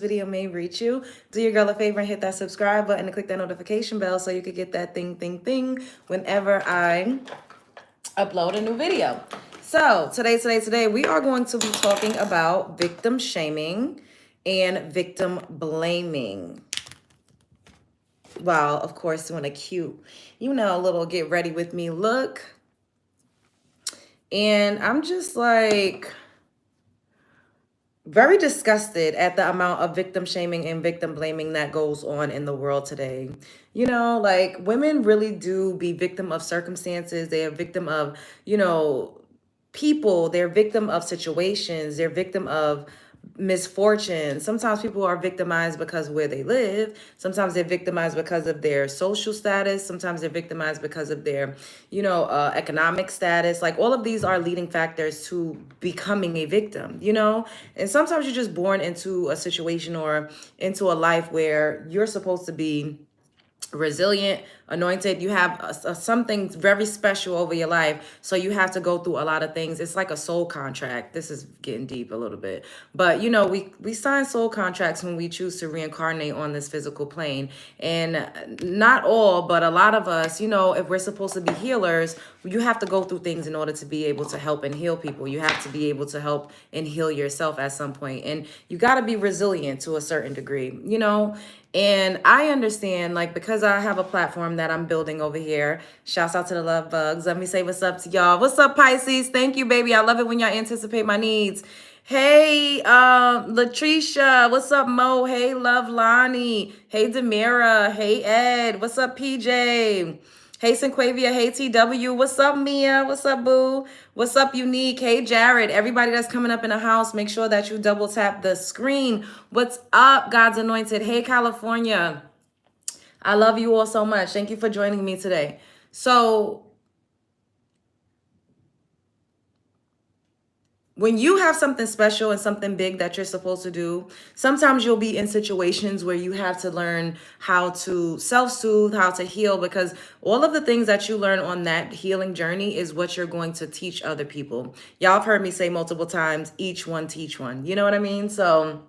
video may reach you, do your girl a favor and hit that subscribe button and click that notification bell so you could get that thing whenever I upload a new video. So today, we are going to be talking about victim shaming and victim blaming. While, of course, doing a cute, little get ready with me look. And I'm just like very disgusted at the amount of victim shaming and victim blaming that goes on in the world today. Like women really do be victim of circumstances. They are victim of, people. They're victim of situations. They're victim of misfortune. Sometimes people are victimized because of where they live. Sometimes they're victimized because of their social status. Sometimes they're victimized because of their, economic status. Like all of these are leading factors to becoming a victim. And sometimes you're just born into a situation or into a life where you're supposed to be resilient, anointed. You have something very special over your life, so you have to go through a lot of things. It's like a soul contract. This is getting deep a little bit, but we sign soul contracts when we choose to reincarnate on this physical plane. And not all, but a lot of us, if we're supposed to be healers, you have to go through things in order to be able to help and heal people. You have to be able to help and heal yourself at some point, and you got to be resilient to a certain degree. And I understand, like, because I have a platform that I'm building over here. Shouts out to the love bugs. Let me say what's up to y'all. What's up, Pisces? Thank you, baby. I love it when y'all anticipate my needs. Hey, Latricia. What's up, Mo? Hey, Love Lonnie. Hey, Demira. Hey, Ed. What's up, PJ? Hey, Sinquavia. Hey, TW. What's up, Mia? What's up, Boo? What's up, Unique? Hey, Jared. Everybody that's coming up in the house, make sure that you double tap the screen. What's up, God's Anointed? Hey, California. I love you all so much. Thank you for joining me today. So when you have something special and something big that you're supposed to do, sometimes you'll be in situations where you have to learn how to self-soothe, how to heal, because all of the things that you learn on that healing journey is what you're going to teach other people. Y'all have heard me say multiple times, each one teach one. You know what I mean? So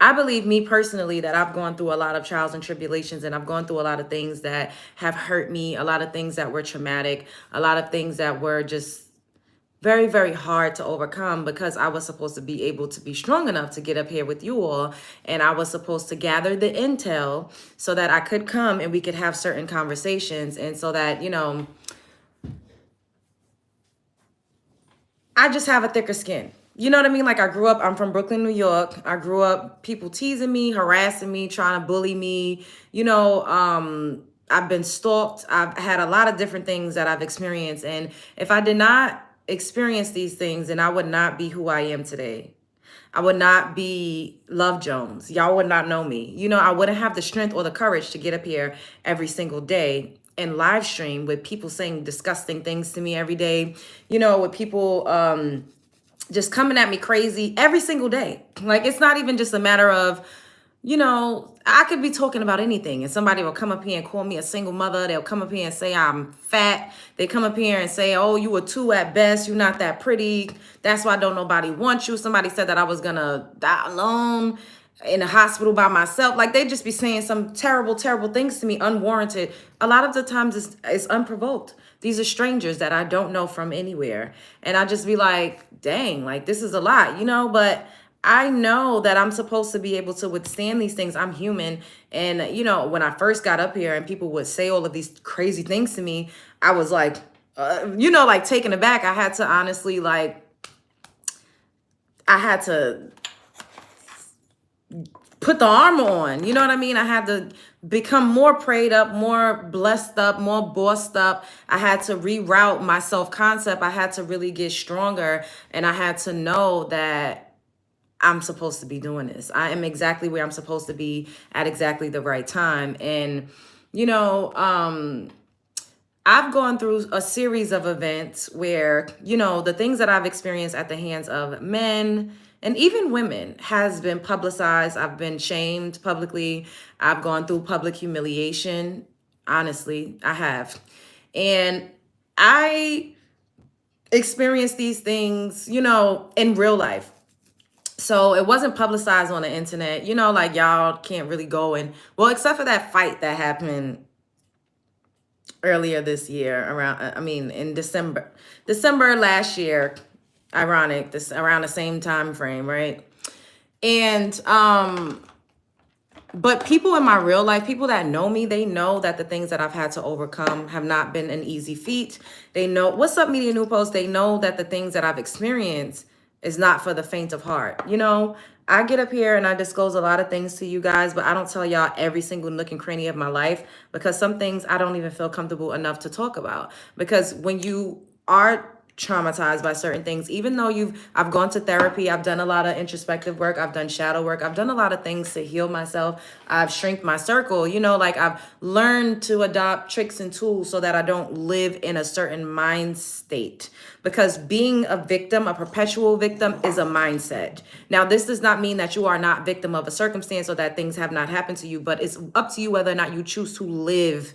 I believe, me personally, that I've gone through a lot of trials and tribulations, and I've gone through a lot of things that have hurt me, a lot of things that were traumatic, a lot of things that were just very, very hard to overcome, because I was supposed to be able to be strong enough to get up here with you all. And I was supposed to gather the intel so that I could come and we could have certain conversations. And so that, I just have a thicker skin. You know what I mean? Like, I'm from Brooklyn, New York. I grew up people teasing me, harassing me, trying to bully me. I've been stalked. I've had a lot of different things that I've experienced. And if I did not experience these things, then I would not be who I am today. I would not be Love Jones. Y'all would not know me. I wouldn't have the strength or the courage to get up here every single day and live stream with people saying disgusting things to me every day. With people just coming at me crazy every single day. Like, it's not even just a matter of, I could be talking about anything and somebody will come up here and call me a single mother. They'll come up here and say I'm fat. They come up here and say, oh, you a 2 at best. You're not that pretty. That's why don't nobody want you. Somebody said that I was going to die alone in a hospital by myself. Like, they just be saying some terrible, terrible things to me, unwarranted. A lot of the times it's unprovoked. These are strangers that I don't know from anywhere. And I just be like, dang, like, this is a lot, but I know that I'm supposed to be able to withstand these things. I'm human. And, when I first got up here and people would say all of these crazy things to me, I was like, like taken aback. I had to honestly, I had to put the armor on. You know what I mean? I had to become more prayed up, more blessed up, more bossed up. I had to reroute my self-concept. I had to really get stronger. And I had to know that I'm supposed to be doing this. I am exactly where I'm supposed to be at exactly the right time. And, I've gone through a series of events where, the things that I've experienced at the hands of men and even women has been publicized. I've been shamed publicly. I've gone through public humiliation. Honestly, I have. And I experienced these things, in real life. So it wasn't publicized on the internet. You know, like y'all can't really go and, well, except for that fight that happened earlier this year around, I mean, in December last year, ironic, this around the same time frame, right? And but people in my real life, people that know me, they know that the things that I've had to overcome have not been an easy feat. They know, what's up, Media New Post? They know that the things that I've experienced is not for the faint of heart. You know, I get up here and I disclose a lot of things to you guys, but I don't tell y'all every single nook and cranny of my life, because some things I don't even feel comfortable enough to talk about. Because when you are traumatized by certain things, even though I've gone to therapy, I've done a lot of introspective work, I've done shadow work, I've done a lot of things to heal myself, I've shrinked my circle, you know, like I've learned to adopt tricks and tools so that I don't live in a certain mind state. Because being a victim, a perpetual victim, is a mindset. Now, this does not mean that you are not victim of a circumstance or that things have not happened to you, but it's up to you whether or not you choose to live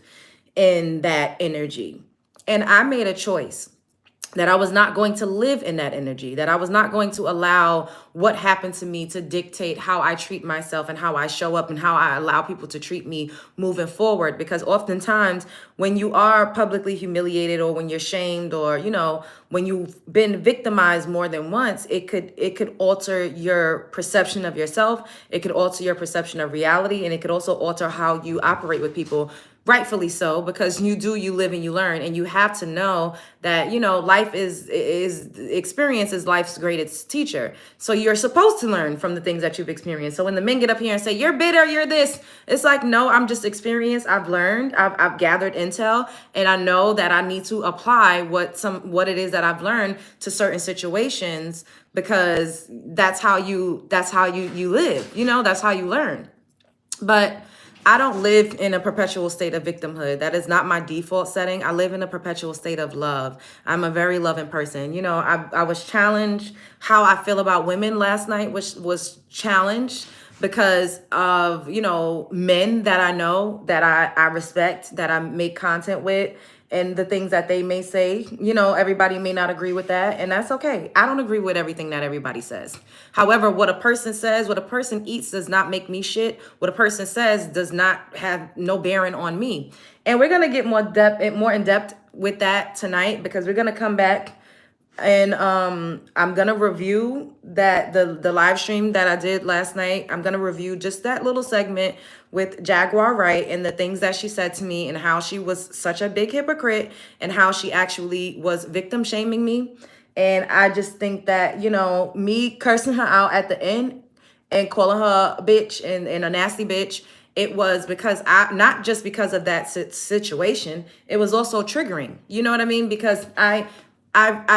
in that energy. And I made a choice that I was not going to live in that energy, that I was not going to allow what happened to me to dictate how I treat myself and how I show up and how I allow people to treat me moving forward. Because oftentimes when you are publicly humiliated, or when you're shamed, or, you know, when you've been victimized more than once, it could alter your perception of yourself. It could alter your perception of reality, and it could also alter how you operate with people. Rightfully so, because you live and you learn, and you have to know that, you know, life is experience is life's greatest teacher. So you're supposed to learn from the things that you've experienced. So when the men get up here and say, you're bitter, you're this, it's like, no, I'm just experienced. I've learned, I've gathered intel, and I know that I need to apply what it is that I've learned to certain situations, because that's how you live, you know, that's how you learn. But I don't live in a perpetual state of victimhood. That is not my default setting. I live in a perpetual state of love. I'm a very loving person. You know, I was challenged. How I feel about women last night was challenged because of, you know, men that I know, that I respect, that I make content with, and the things that they may say. You know, everybody may not agree with that, and that's okay. I don't agree with everything that everybody says. However, what a person says, what a person eats does not make me shit. What a person says does not have no bearing on me. And we're going to get more in depth with that tonight, because we're going to come back and I'm gonna review the live stream that I did last night. I'm gonna review just that little segment with Jaguar Wright and the things that she said to me, and how she was such a big hypocrite, and how she actually was victim shaming me. And I just think that, you know, me cursing her out at the end and calling her a bitch and a nasty bitch, it was because not just because of that situation, it was also triggering. You know what I mean? Because I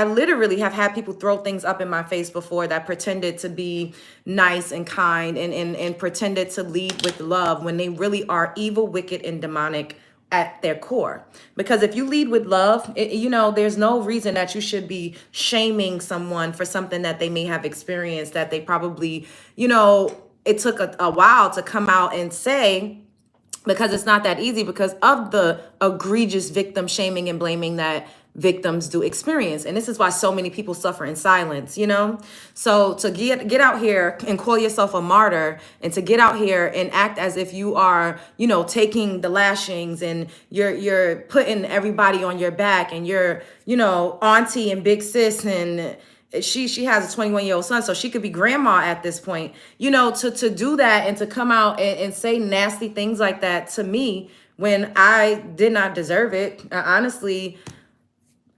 literally have had people throw things up in my face before that pretended to be nice and kind and pretended to lead with love, when they really are evil, wicked, and demonic at their core. Because if you lead with love, you know, there's no reason that you should be shaming someone for something that they may have experienced, that they probably, you know, it took a while to come out and say, because it's not that easy because of the egregious victim shaming and blaming that victims do experience. And this is why so many people suffer in silence, you know? So to get out here and call yourself a martyr, and to get out here and act as if you are, you know, taking the lashings, and you're putting everybody on your back, and you're, you know, auntie and big sis, and she has a 21-year-old son, so she could be grandma at this point, you know, to do that and to come out and say nasty things like that to me when I did not deserve it. Honestly,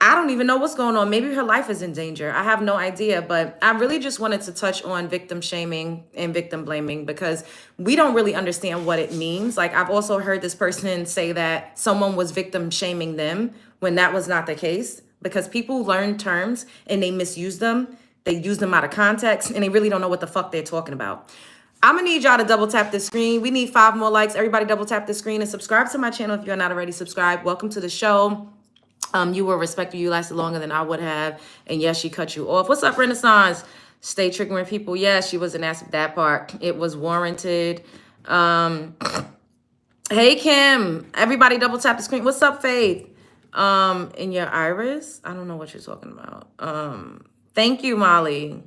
I don't even know what's going on. Maybe her life is in danger. I have no idea. But I really just wanted to touch on victim shaming and victim blaming, because we don't really understand what it means. Like, I've also heard this person say that someone was victim shaming them, when that was not the case, because people learn terms and they misuse them. They use them out of context, and they really don't know what the fuck they're talking about. I'm gonna need y'all to double tap the screen. We need 5 more likes. Everybody double tap the screen and subscribe to my channel if you're not already subscribed. Welcome to the show. You were respected. You lasted longer than I would have. And yes, she cut you off. What's up, Renaissance? Stay triggering people. Yes, she was an ass of that part. It was warranted. Hey, Kim. Everybody double tap the screen. What's up, Faith? In your iris? I don't know what you're talking about. Thank you, Molly.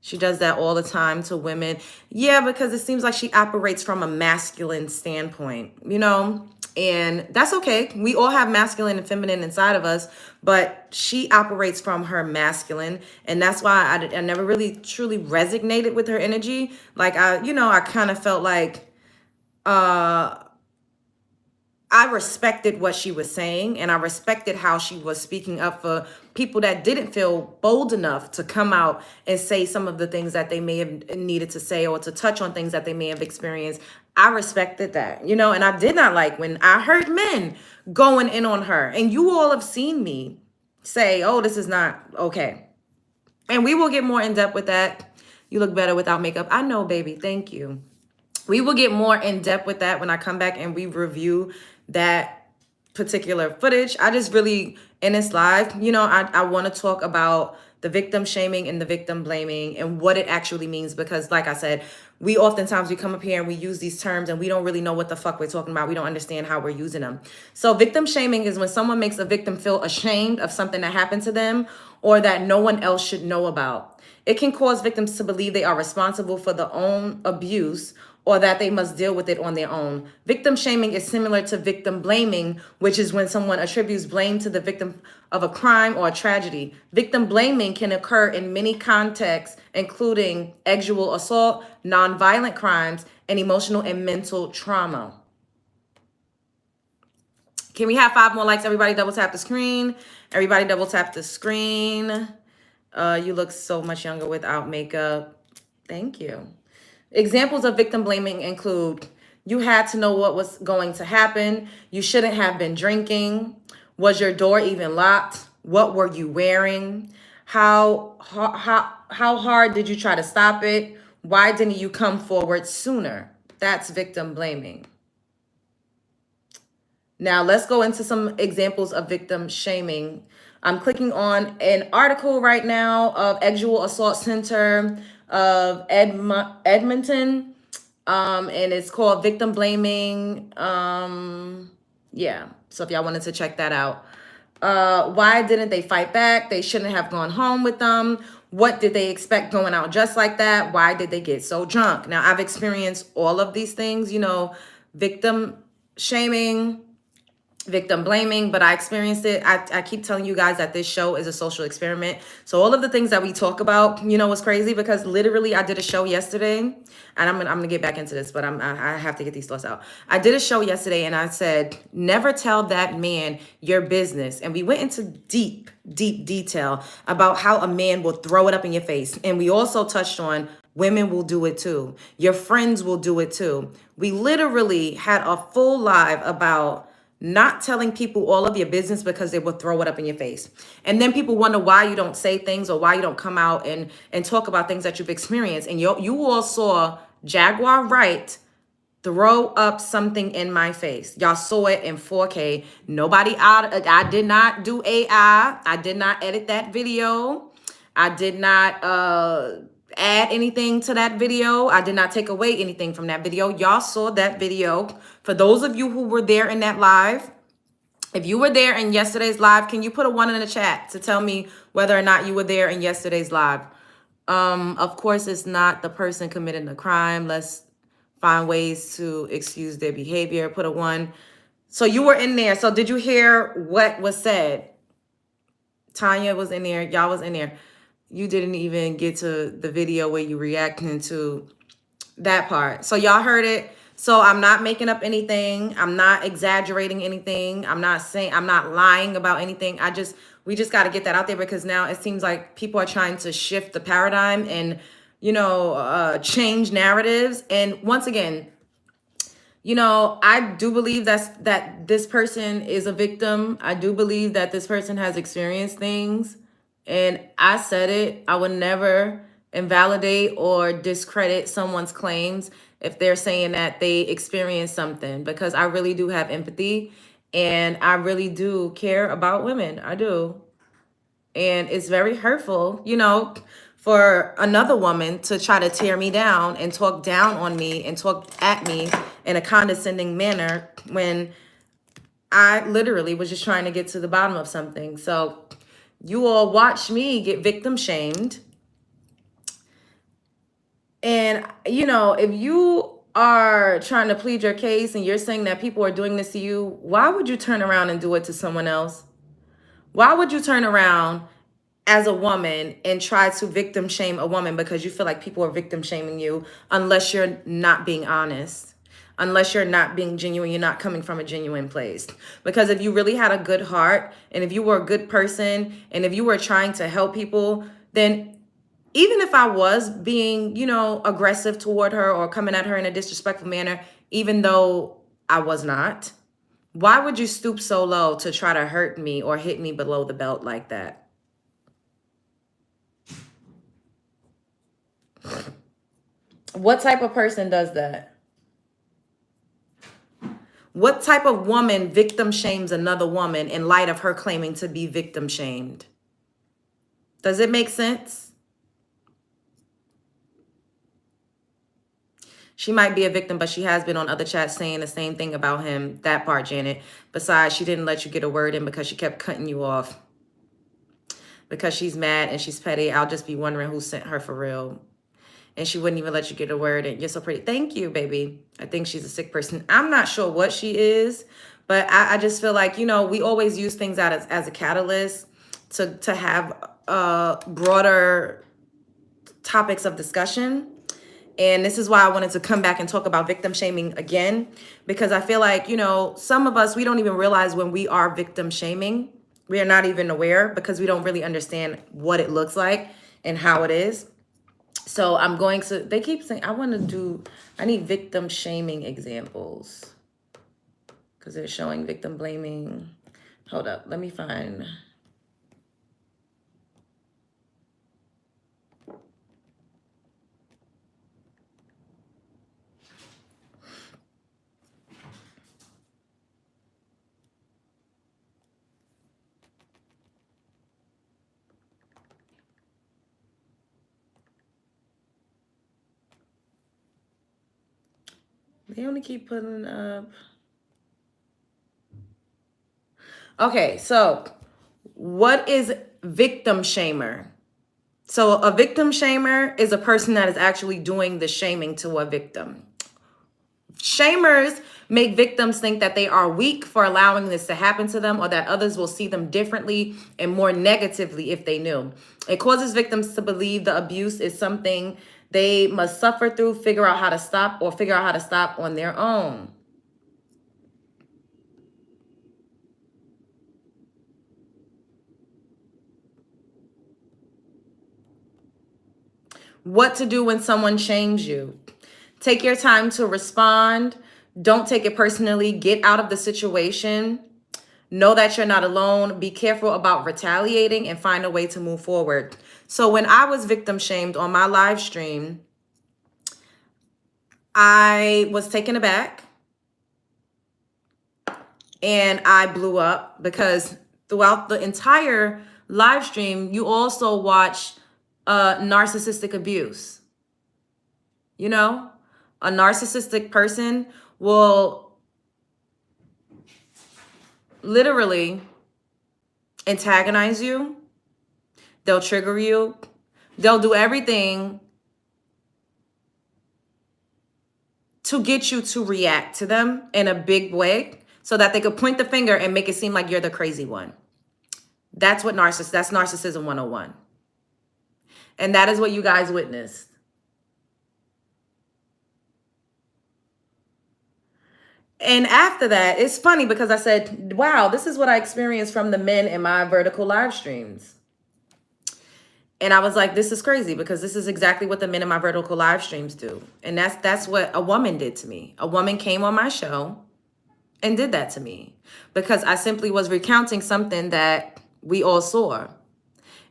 She does that all the time to women. Yeah, because it seems like she operates from a masculine standpoint, you know? And that's okay. We all have masculine and feminine inside of us, but she operates from her masculine. And that's why I never really truly resonated with her energy. Like, I kind of felt like, I respected what she was saying, and I respected how she was speaking up for people that didn't feel bold enough to come out and say some of the things that they may have needed to say, or to touch on things that they may have experienced. I respected that, and I did not like when I heard men going in on her. And you all have seen me say, oh, this is not okay. And we will get more in depth with that. You look better without makeup. I know, baby. Thank you. We will get more in depth with that when I come back and we review that particular footage. I just really, in this live, I want to talk about the victim shaming and the victim blaming and what it actually means. Because like I said, we come up here and we use these terms and we don't really know what the fuck we're talking about. We don't understand how we're using them. So victim shaming is when someone makes a victim feel ashamed of something that happened to them or that no one else should know about. It can cause victims to believe they are responsible for their own abuse or that they must deal with it on their own. Victim shaming is similar to victim blaming, which is when someone attributes blame to the victim of a crime or a tragedy. Victim blaming can occur in many contexts, including sexual assault, nonviolent crimes, and emotional and mental trauma. Can we have 5 more likes? Everybody double tap the screen. Everybody double tap the screen. You look so much younger without makeup. Thank you. Examples of victim blaming include, you had to know what was going to happen. You shouldn't have been drinking. Was your door even locked? What were you wearing? How hard did you try to stop it? Why didn't you come forward sooner? That's victim blaming. Now let's go into some examples of victim shaming. I'm clicking on an article right now of Sexual Assault Center of Edmonton, and it's called Victim Blaming. Yeah, so if y'all wanted to check that out. Why didn't they fight back? They shouldn't have gone home with them. What did they expect going out just like that? Why did they get so drunk? Now, I've experienced all of these things, victim shaming, victim blaming, but I experienced it. I keep telling you guys that this show is a social experiment. So all of the things that we talk about, what's crazy, because literally I did a show yesterday, and I'm gonna get back into this, but I have to get these thoughts out. I did a show yesterday and I said, never tell that man your business. And we went into deep detail about how a man will throw it up in your face. And we also touched on women will do it too. Your friends will do it too. We literally had a full live about not telling people all of your business because they will throw it up in your face. And then people wonder why you don't say things or why you don't come out and talk about things that you've experienced. And you all saw Jaguar Wright throw up something in my face. Y'all saw it in 4K. I did not do AI. I did not edit that video. I did not add anything to that video. I did not take away anything from that video. Y'all saw that video. For those of you who were there in that live, if you were there in yesterday's live, can you put a 1 in the chat to tell me whether or not you were there in yesterday's live? Of course, it's not the person committing the crime. Let's find ways to excuse their behavior. Put a 1. So you were in there. So did you hear what was said? Tanya was in there. Y'all was in there. You didn't even get to the video where you reacting to that part. So y'all heard it. So I'm not making up anything. I'm not exaggerating anything. I'm not lying about anything. We just got to get that out there, because now it seems like people are trying to shift the paradigm and, change narratives. And once again, I do believe that this person is a victim. I do believe that this person has experienced things. And I said it, I would never invalidate or discredit someone's claims if they're saying that they experienced something, because I really do have empathy and I really do care about women. I do. And it's very hurtful, for another woman to try to tear me down and talk down on me and talk at me in a condescending manner when I literally was just trying to get to the bottom of something. So you all watch me get victim shamed. And, you know, if you are trying to plead your case and you're saying that people are doing this to you, why would you turn around and do it to someone else? Why would you turn around as a woman and try to victim shame a woman because you feel like people are victim shaming you, unless you're not being honest, unless you're not being genuine, you're not coming from a genuine place? Because if you really had a good heart, and if you were a good person, and if you were trying to help people, then even if I was being, you know, aggressive toward her or coming at her in a disrespectful manner, even though I was not, why would you stoop so low to try to hurt me or hit me below the belt like that? What type of person does that? What type of woman victim shames another woman in light of her claiming to be victim shamed? Does it make sense? She might be a victim, but she has been on other chats saying the same thing about him. That part, Janet. Besides, she didn't let you get a word in because she kept cutting you off. Because she's mad and she's petty. I'll just be wondering who sent her for real. And she wouldn't even let you get a word in. You're so pretty. Thank you, baby. I think she's a sick person. I'm not sure what she is, but I just feel like, you know, we always use things out as a catalyst to have broader topics of discussion. And this is why I wanted to come back and talk about victim shaming again, because I feel like, you know, some of us, we don't even realize when we are victim shaming. We are not even aware because we don't really understand what it looks like and how it is. So I'm going to, they keep saying, I need victim shaming examples because they're showing victim blaming. Hold up, let me find. They only keep putting up. Okay, so what is victim shamer? So a victim shamer is a person that is actually doing the shaming to a victim. Shamers make victims think that they are weak for allowing this to happen to them, or that others will see them differently and more negatively if they knew. It causes victims to believe the abuse is something they must suffer through, figure out how to stop on their own. What to do when someone shames you. Take your time to respond. Don't take it personally. Get out of the situation. Know that you're not alone. Be careful about retaliating and find a way to move forward. So when I was victim shamed on my live stream, I was taken aback and I blew up because throughout the entire live stream, you also watch narcissistic abuse. You know, a narcissistic person will literally antagonize you. They'll trigger you. They'll do everything to get you to react to them in a big way so that they could point the finger and make it seem like you're the crazy one. That's narcissism 101. And that is what you guys witnessed. And after that, it's funny because I said, wow, this is what I experienced from the men in my vertical live streams. And I was like, this is crazy because this is exactly what the men in my vertical live streams do. And that's what a woman did to me. A woman came on my show and did that to me because I simply was recounting something that we all saw.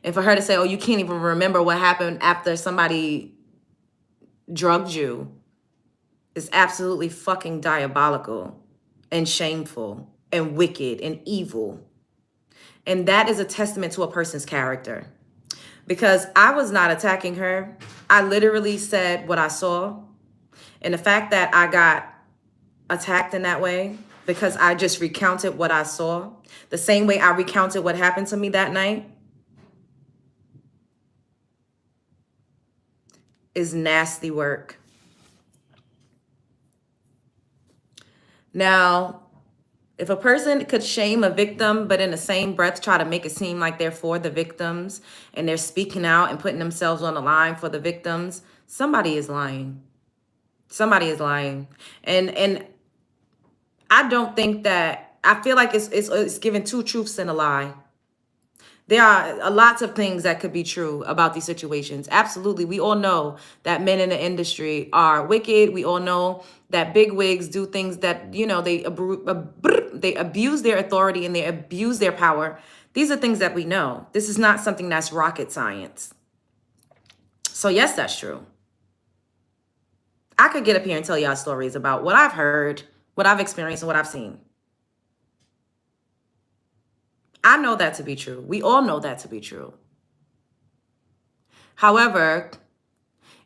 And for her to say, oh, you can't even remember what happened after somebody drugged you is absolutely fucking diabolical and shameful and wicked and evil. And that is a testament to a person's character. Because I was not attacking her. I literally said what I saw. And the fact that I got attacked in that way because I just recounted what I saw, the same way I recounted what happened to me that night, is nasty work. Now, if a person could shame a victim, but in the same breath try to make it seem like they're for the victims and they're speaking out and putting themselves on the line for the victims, somebody is lying. Somebody is lying. And I don't think that, I feel like it's giving two truths and a lie. There are lots of things that could be true about these situations. Absolutely. We all know that men in the industry are wicked. We all know that big wigs do things that, you know, they abuse their authority and they abuse their power. These are things that we know. This is not something that's rocket science. So yes, that's true. I could get up here and tell y'all stories about what I've heard, what I've experienced, and what I've seen. I know that to be true. We all know that to be true. However,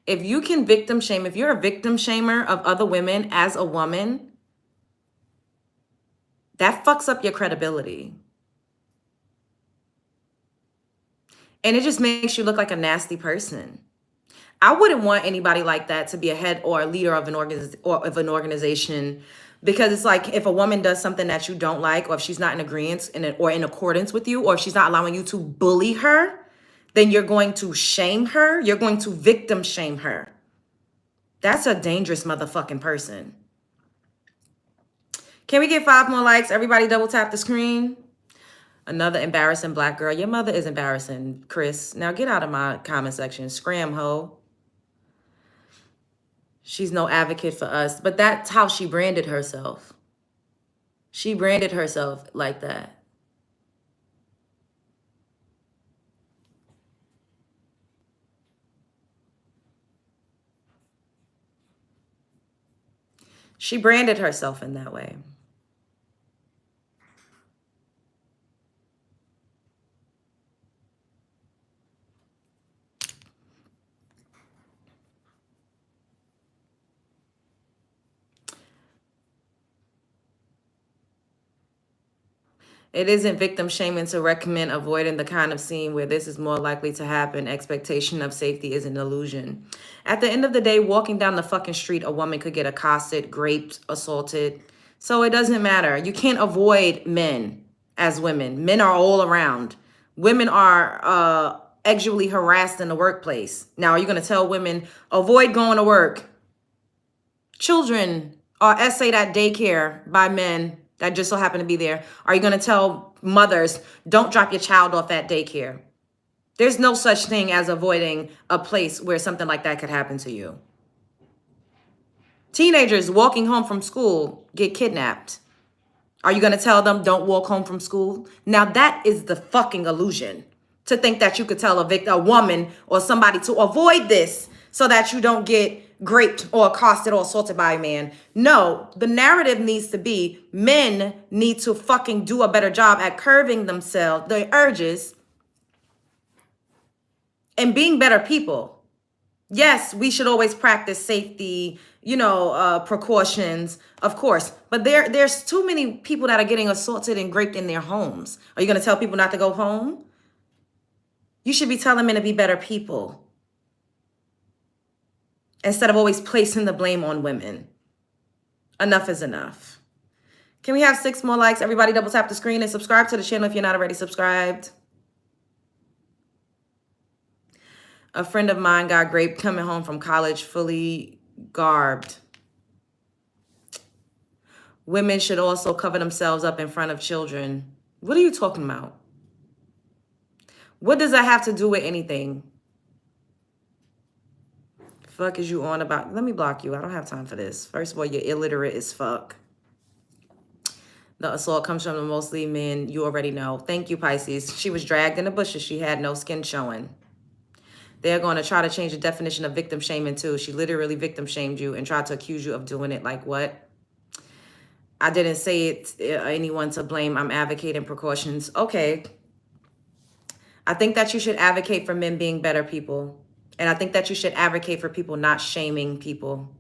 if you can victim shame, if you're a victim shamer of other women as a woman, that fucks up your credibility. And it just makes you look like a nasty person. I wouldn't want anybody like that to be a head or a leader of an organization, because it's like if a woman does something that you don't like, or if she's not in agreement or in accordance with you, or if she's not allowing you to bully her, then you're going to shame her. You're going to victim shame her. That's a dangerous motherfucking person. Can we get 5 more likes? Everybody double tap the screen. Another embarrassing black girl. Your mother is embarrassing, Chris. Now get out of my comment section. Scram hoe. She's no advocate for us. But that's how she branded herself. She branded herself like that. She branded herself in that way. It isn't victim shaming to recommend avoiding the kind of scene where this is more likely to happen. Expectation of safety is an illusion. At the end of the day, walking down the fucking street, a woman could get accosted, raped, assaulted. So it doesn't matter. You can't avoid men as women. Men are all around. Women are sexually harassed in the workplace. Now, are you going to tell women, avoid going to work? Children are essayed at daycare by men that just so happen to be there. Are you going to tell mothers, don't drop your child off at daycare? There's no such thing as avoiding a place where something like that could happen to you. Teenagers walking home from school get kidnapped. Are you going to tell them don't walk home from school? Now that is the fucking illusion, to think that you could tell a woman or somebody to avoid this so that you don't get raped or accosted or assaulted by a man. No, the narrative needs to be men need to fucking do a better job at curbing themselves, their urges, and being better people. Yes, we should always practice safety, precautions, of course. But there's too many people that are getting assaulted and raped in their homes. Are you going to tell people not to go home? You should be telling men to be better people, instead of always placing the blame on women. Enough is enough. Can we have 6 more likes? Everybody double tap the screen and subscribe to the channel if you're not already subscribed. A friend of mine got raped coming home from college fully garbed. Women should also cover themselves up in front of children. What are you talking about? What does that have to do with anything? Fuck is you on about? Let me block you. I don't have time for this. First of all, you're illiterate as fuck. The assault comes from the mostly men. You already know. Thank you, Pisces. She was dragged in the bushes. She had no skin showing. They're going to try to change the definition of victim shaming too. She literally victim shamed you and tried to accuse you of doing it. Like what? I didn't say it's anyone to blame. I'm advocating precautions. Okay. I think that you should advocate for men being better people. And I think that you should advocate for people not shaming people.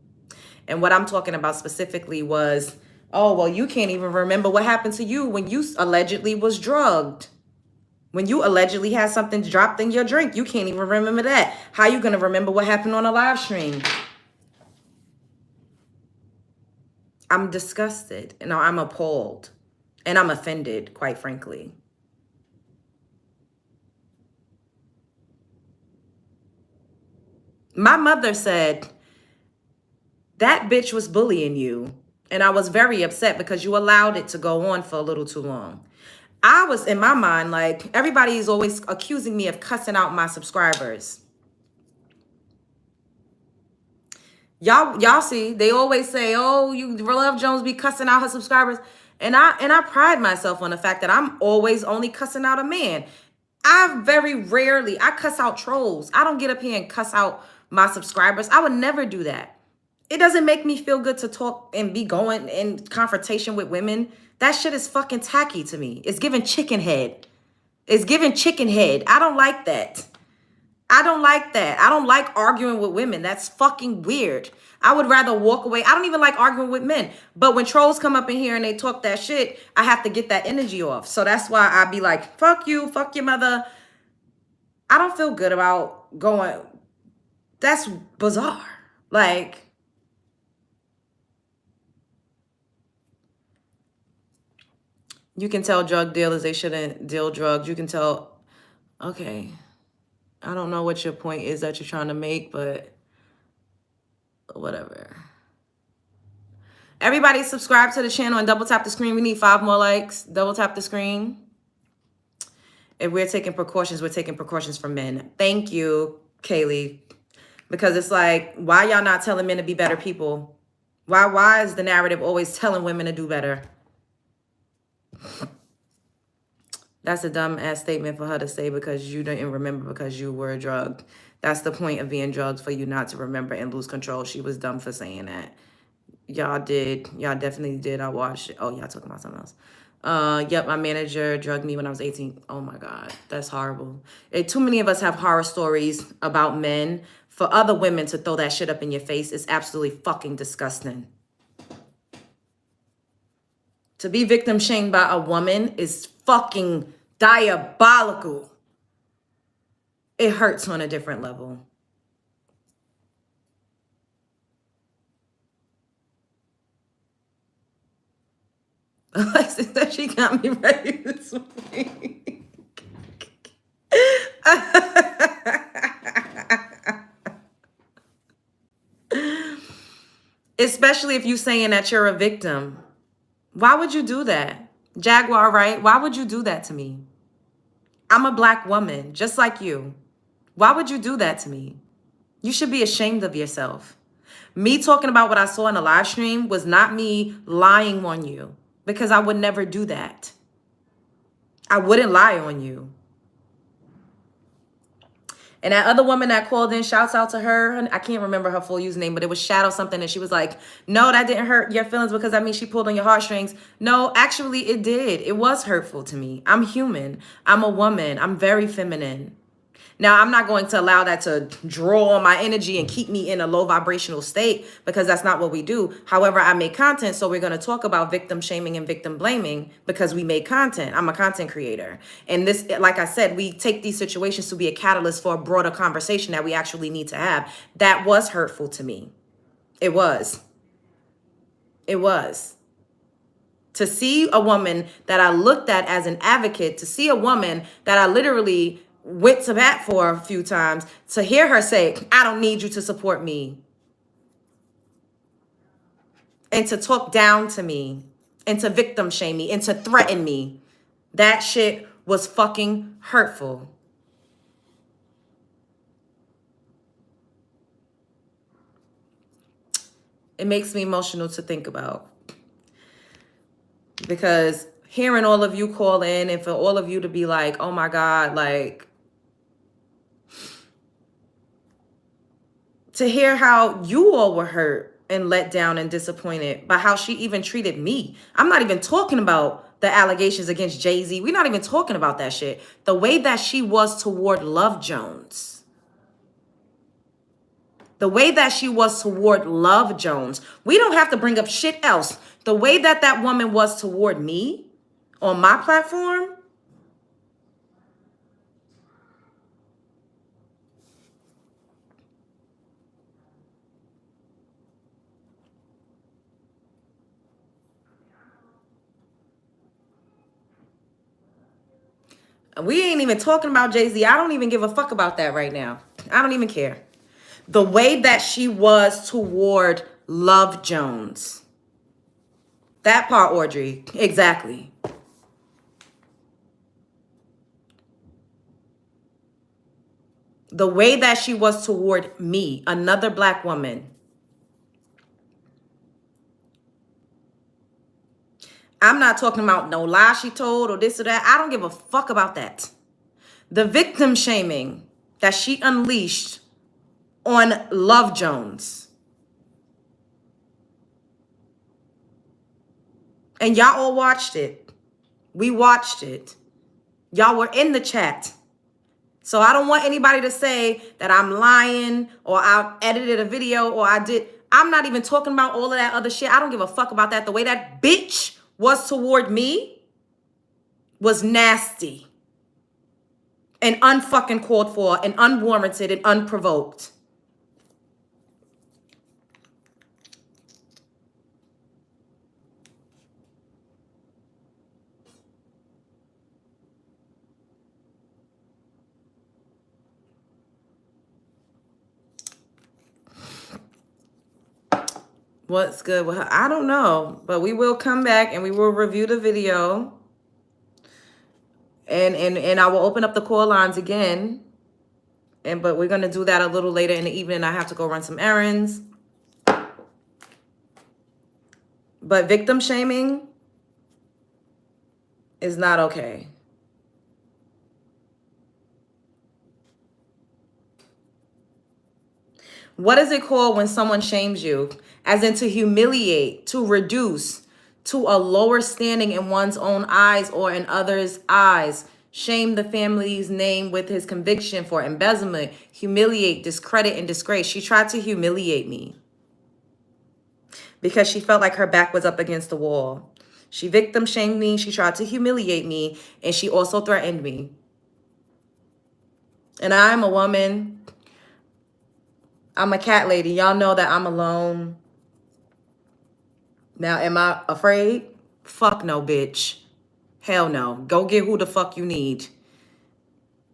And what I'm talking about specifically was, oh, well, you can't even remember what happened to you when you allegedly was drugged. When you allegedly had something dropped in your drink, you can't even remember that. How you going to remember what happened on a live stream? I'm disgusted and I'm appalled and I'm offended, quite frankly. My mother said, that bitch was bullying you. And I was very upset because you allowed it to go on for a little too long. I was, in my mind, like, everybody is always accusing me of cussing out my subscribers. Y'all see, they always say, oh, you Love Jones be cussing out her subscribers. And I pride myself on the fact that I'm always only cussing out a man. I cuss out trolls. I don't get up here and cuss out my subscribers. I would never do that. It doesn't make me feel good to talk and be going in confrontation with women. That shit is fucking tacky to me. It's giving chicken head. It's giving chicken head. I don't like that. I don't like that. I don't like arguing with women. That's fucking weird. I would rather walk away. I don't even like arguing with men. But when trolls come up in here and they talk that shit, I have to get that energy off. So that's why I be like, fuck you, fuck your mother. I don't feel good about going. That's bizarre. Like, you can tell drug dealers they shouldn't deal drugs. You can tell, okay, I don't know what your point is that you're trying to make, but whatever. Everybody subscribe to the channel and double tap the screen. We need 5 more likes. Double tap the screen. If we're taking precautions, we're taking precautions for men. Thank you, Kaylee. Because it's like, why y'all not telling men to be better people? Why is the narrative always telling women to do better? That's a dumb ass statement for her to say because you didn't remember because you were drugged. That's the point of being drugged, for you not to remember and lose control. She was dumb for saying that. Y'all did. Y'all definitely did. I watched it. Oh, y'all talking about something else. Yep, my manager drugged me when I was 18. Oh my God, that's horrible. Too many of us have horror stories about men. For other women to throw that shit up in your face is absolutely fucking disgusting. To be victim shamed by a woman is fucking diabolical. It hurts on a different level. Alexis said she got me ready this week. Especially if you're saying that you're a victim. Why would you do that? Jaguar, right? Why would you do that to me? I'm a black woman, just like you. Why would you do that to me? You should be ashamed of yourself. Me talking about what I saw in a live stream was not me lying on you, because I would never do that. I wouldn't lie on you. And that other woman that called in, shouts out to her. I can't remember her full username, but it was Shadow something. And she was like, no, that didn't hurt your feelings because that means she pulled on your heartstrings. No, actually it did. It was hurtful to me. I'm human. I'm a woman. I'm very feminine. Now, I'm not going to allow that to draw on my energy and keep me in a low vibrational state, because that's not what we do. However, I make content, so we're going to talk about victim shaming and victim blaming because we make content. I'm a content creator. And this, like I said, we take these situations to be a catalyst for a broader conversation that we actually need to have. That was hurtful to me. It was. It was. To see a woman that I looked at as an advocate, to see a woman that I literally went to bat for a few times, to hear her say, I don't need you to support me. And to talk down to me, and to victim shame me, and to threaten me. That shit was fucking hurtful. It makes me emotional to think about. Because hearing all of you call in, and for all of you to be like, oh my God, like, to hear how you all were hurt and let down and disappointed by how she even treated me. I'm not even talking about the allegations against Jay-Z. We're not even talking about that shit. The way that she was toward Love Jones. The way that she was toward Love Jones. We don't have to bring up shit else. The way that that woman was toward me on my platform, We ain't even talking about Jay-Z. I don't even give a fuck about that right now. I don't even care. The way that she was toward Love Jones. That part, Audrey. Exactly. The way that she was toward me, another black woman. I'm not talking about no lie she told or this or that. I don't give a fuck about that. The victim shaming that she unleashed on Love Jones. And y'all all watched it. We watched it. Y'all were in the chat. So I don't want anybody to say that I'm lying or I edited a video or I did. I'm not even talking about all of that other shit. I don't give a fuck about that. The way that bitch was toward me was nasty and unfucking called for and unwarranted and unprovoked. What's good with her? I don't know, but we will come back and we will review the video. And I will open up the call lines again. But we're gonna do that a little later in the evening. I have to go run some errands. But victim shaming is not okay. What is it called when someone shames you? As in to humiliate, to reduce to a lower standing in one's own eyes or in others' eyes. Shame the family's name with his conviction for embezzlement, humiliate, discredit, and disgrace. She tried to humiliate me because she felt like her back was up against the wall. She victim shamed me. She tried to humiliate me. And she also threatened me. And I'm a woman. I'm a cat lady. Y'all know that I'm alone. Now, am I afraid? Fuck no, bitch. Hell no. Go get who the fuck you need.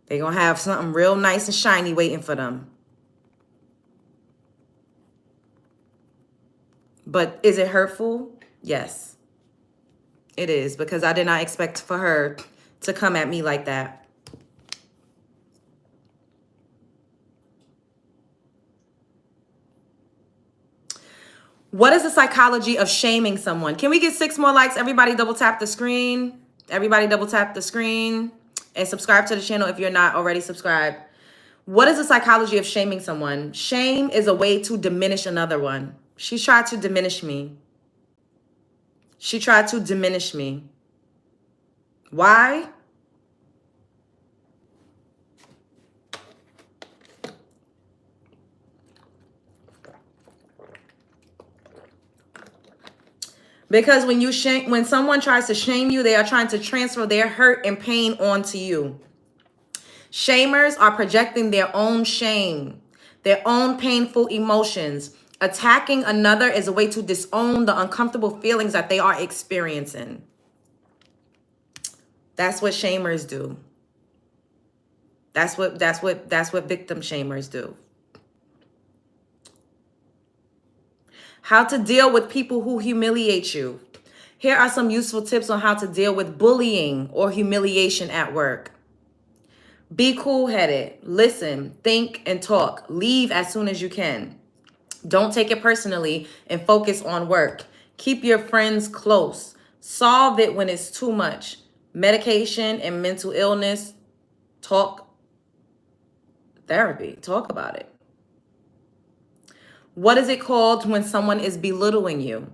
They gonna have something real nice and shiny waiting for them. But is it hurtful? Yes. It is, because I did not expect for her to come at me like that. What is the psychology of shaming someone? Can we get 6 more likes? Everybody double tap the screen. Everybody double tap the screen and subscribe to the channel if you're not already subscribed. What is the psychology of shaming someone? Shame is a way to diminish another one. She tried to diminish me. She tried to diminish me. Why? Because when someone tries to shame you, they are trying to transfer their hurt and pain onto you. Shamers are projecting their own shame, their own painful emotions. Attacking another is a way to disown the uncomfortable feelings that they are experiencing. That's what shamers do. That's what victim shamers do. How to deal with people who humiliate you. Here are some useful tips on how to deal with bullying or humiliation at work. Be cool-headed. Listen, think, and talk. Leave as soon as you can. Don't take it personally and focus on work. Keep your friends close. Solve it when it's too much. Medication and mental illness. Talk. Therapy. Talk about it. What is it called when someone is belittling you?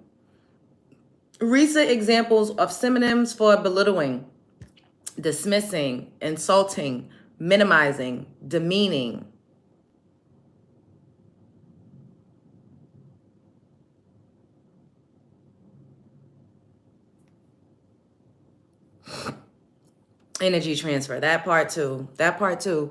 Recent examples of synonyms for belittling: dismissing, insulting, minimizing, demeaning. Energy transfer. That part too. That part too.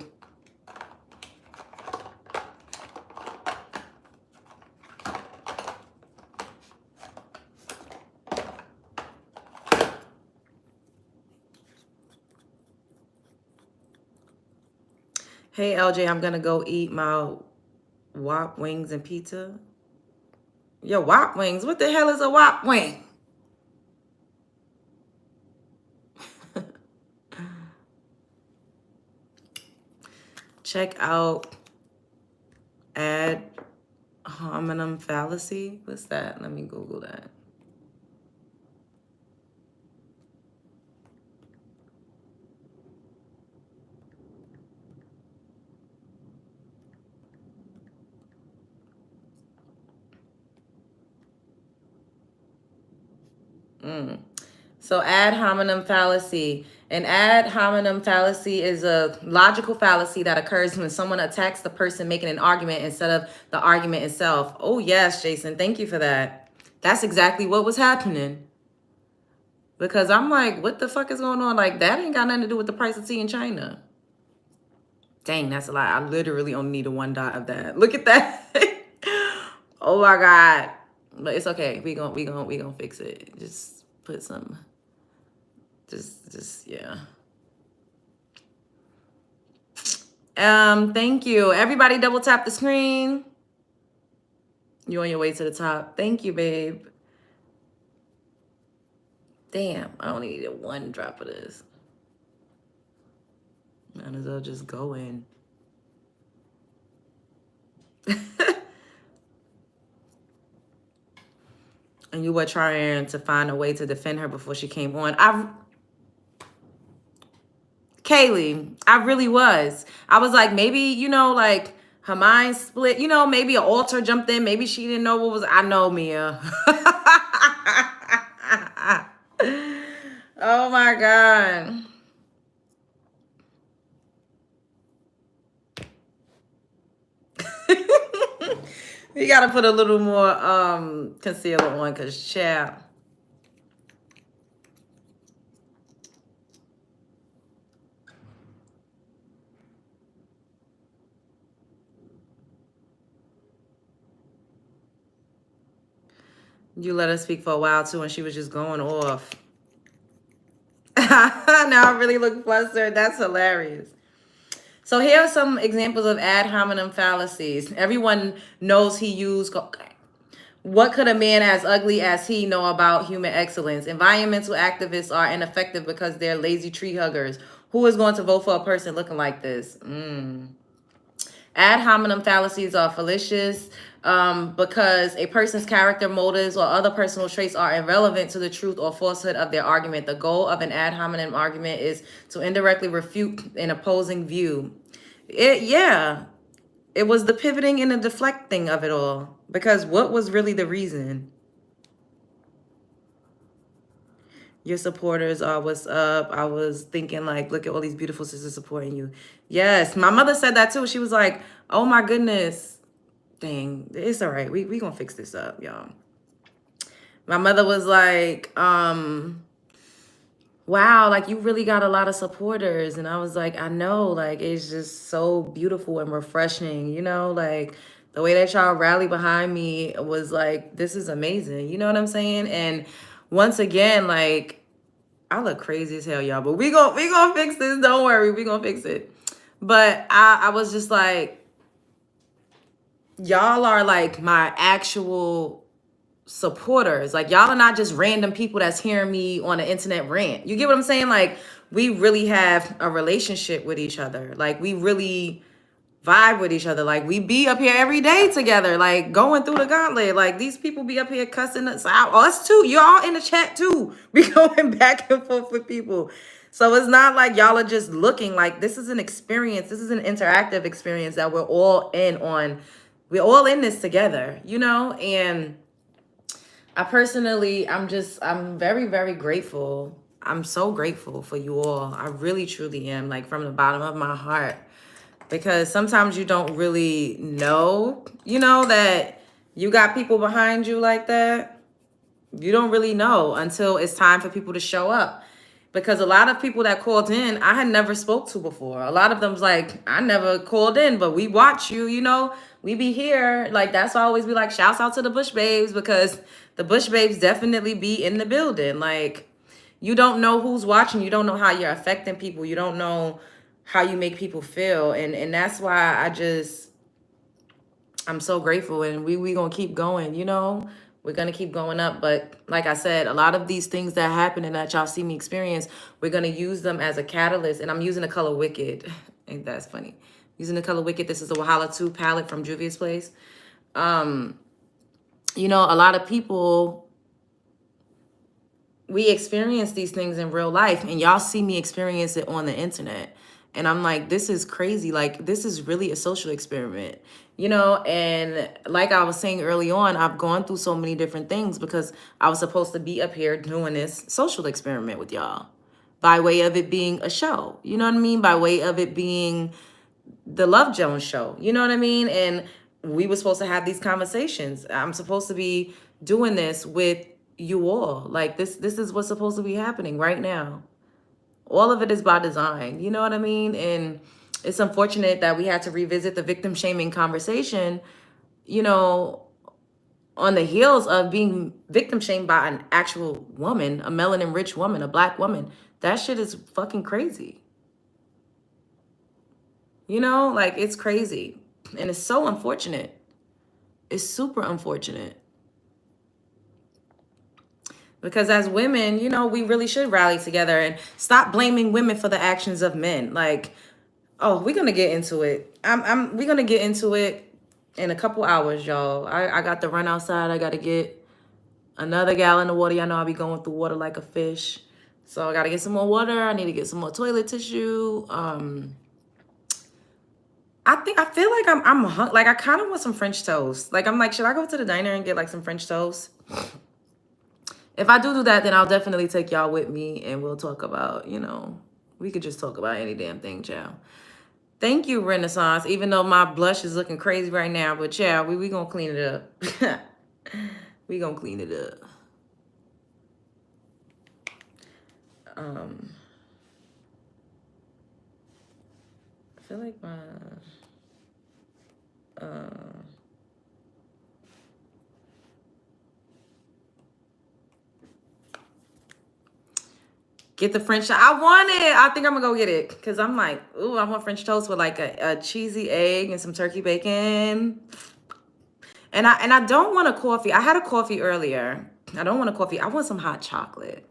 Hey, LJ, I'm gonna go eat my wop wings and pizza. Yo, wop wings? What the hell is a wop wing? Check out ad hominem fallacy. What's that? Let me Google that. So ad hominem fallacy. An ad hominem fallacy is a logical fallacy that occurs when someone attacks the person making an argument instead of the argument itself. Oh, yes, Jason. Thank you for that. That's exactly what was happening. Because I'm like, what the fuck is going on? Like, that ain't got nothing to do with the price of tea in China. Dang, that's a lot. I literally only need a 1 dot of that. Look at that. Oh my God. But it's okay. We gonna fix it. Just put some, yeah. Thank you. Everybody double tap the screen. You on your way to the top. Thank you, babe. Damn, I only needed 1 drop of this. Might as well just go in. And you were trying to find a way to defend her before she came on. Kaylee, I really was. I was like, maybe, you know, like her mind split, you know, maybe an altar jumped in. Maybe she didn't know what was, I know, Mia. Oh my God. You gotta put a little more concealer on, cause child. You let her speak for a while too, and she was just going off. Now I really look flustered. That's hilarious. So here are some examples of ad hominem fallacies. Everyone knows he used. What could a man as ugly as he know about human excellence? Environmental activists are ineffective because they're lazy tree huggers. Who is going to vote for a person looking like this? Ad hominem fallacies are fallacious because a person's character, motives, or other personal traits are irrelevant to the truth or falsehood of their argument. The goal of an ad hominem argument is to indirectly refute an opposing view. It was the pivoting and the deflecting of it all. Because what was really the reason? Your supporters are what's up. I was thinking like, look at all these beautiful sisters supporting you. Yes, my mother said that too. She was like, oh my goodness. Dang, it's all right. We gonna fix this up, y'all. My mother was like, wow, like you really got a lot of supporters. And I was like, I know, like it's just so beautiful and refreshing, you know, like the way that y'all rally behind me was like, this is amazing. You know what I'm saying? And once again, like I look crazy as hell, y'all, but we gonna fix this. Don't worry, we gonna fix it. But I was just like, y'all are like my actual supporters. Like y'all are not just random people that's hearing me on the internet rant. You get what I'm saying? Like we really have a relationship with each other. Like we really vibe with each other. Like we be up here every day together, like going through the gauntlet. Like these people be up here cussing us out. Us too. Y'all in the chat too. Be going back and forth with people. So it's not like y'all are just looking. Like this is an experience. This is an interactive experience that we're all in on. We're all in this together, you know? And I personally, I'm very, very grateful. I'm so grateful for you all. I really, truly am, like from the bottom of my heart. Because sometimes you don't really know, you know, that you got people behind you like that. You don't really know until it's time for people to show up. Because a lot of people that called in, I had never spoke to before. A lot of them's like, I never called in, but we watch you, you know. We be here. Like, that's why I always be like, shouts out to the Bush Babes. Because the Bush Babes definitely be in the building. Like, you don't know who's watching. You don't know how you're affecting people. You don't know how you make people feel. And that's why I'm so grateful, and we gonna keep going, you know. We're gonna keep going up. But like I said, a lot of these things that happen and that y'all see me experience, we're gonna use them as a catalyst. And I'm using the color Wicked. Ain't that's funny? Using the color Wicked. This is a Wahala 2 palette from Juvia's Place. You know, a lot of people, we experience these things in real life, and y'all see me experience it on the internet. And I'm like, this is crazy. Like, this is really a social experiment, you know? And like I was saying early on, I've gone through so many different things because I was supposed to be up here doing this social experiment with y'all by way of it being a show. You know what I mean? By way of it being the Love Jones show. You know what I mean? And we were supposed to have these conversations. I'm supposed to be doing this with you all. Like, this is what's supposed to be happening right now. All of it is by design. You know what I mean? And it's unfortunate that we had to revisit the victim shaming conversation, you know, on the heels of being victim shamed by an actual woman, a melanin rich woman, a black woman. That shit is fucking crazy. You know, like, it's crazy. And it's so unfortunate. It's super unfortunate. Because as women, you know, we really should rally together and stop blaming women for the actions of men. Like, oh, we're gonna get into it. We're gonna get into it in a couple hours, y'all. I got to run outside. I gotta get another gallon of water. Y'all know I'll be going through water like a fish. So I gotta get some more water. I need to get some more toilet tissue. I feel like I'm like, I kind of want some French toast. Like, I'm like, should I go to the diner and get like some French toast? If I do that, then I'll definitely take y'all with me, and we'll talk about, you know, we could just talk about any damn thing, child. Thank you, Renaissance. Even though my blush is looking crazy right now, but child, we gonna clean it up. We gonna clean it up. I feel like my get the French. I want it. I think I'm gonna go get it because I'm like, ooh, I want French toast with like a cheesy egg and some turkey bacon. And I don't want a coffee. I had a coffee earlier. I don't want a coffee. I want some hot chocolate.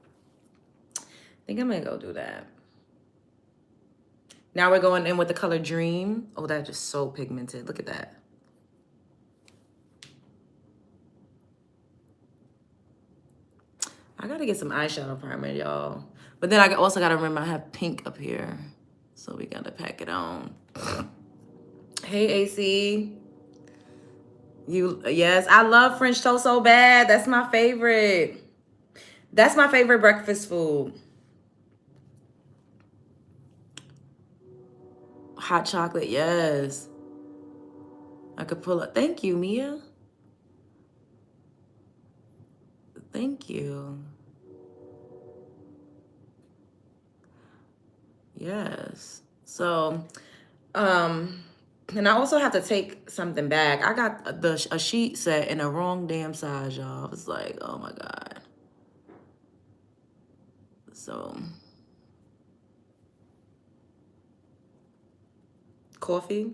I think I'm gonna go do that. Now we're going in with the color Dream. Oh, that's just so pigmented. Look at that. I gotta get some eyeshadow primer, y'all. But then I also gotta remember I have pink up here. So we gotta pack it on. Hey, AC. Yes, I love French toast so bad. That's my favorite. That's my favorite breakfast food. Hot chocolate, yes. I could pull up. Thank you, Mia. Thank you. Yes. So, and I also have to take something back. I got a sheet set in the wrong damn size, y'all. I was like, oh my God. So, coffee.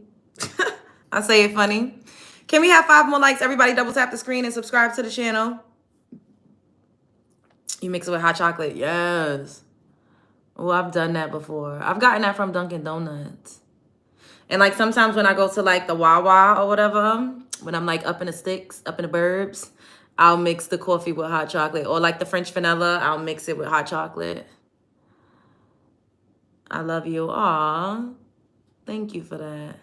I say it funny. Can we have 5 more likes? Everybody double tap the screen and subscribe to the channel. You mix it with hot chocolate. Yes. Oh, I've done that before. I've gotten that from Dunkin' Donuts. And like sometimes when I go to like the Wawa or whatever, when I'm like up in the sticks, up in the burbs, I'll mix the coffee with hot chocolate. Or like the French vanilla, I'll mix it with hot chocolate. I love you. Aw. Thank you for that.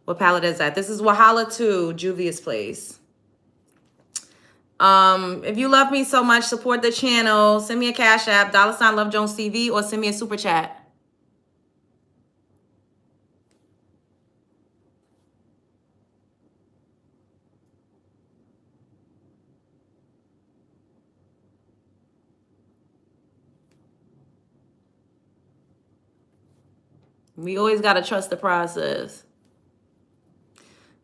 What palette is that? This is Wahala 2, Juvia's Place. If you love me so much, support the channel. Send me a Cash App, $ Love Jones TV, or send me a super chat. We always gotta trust the process.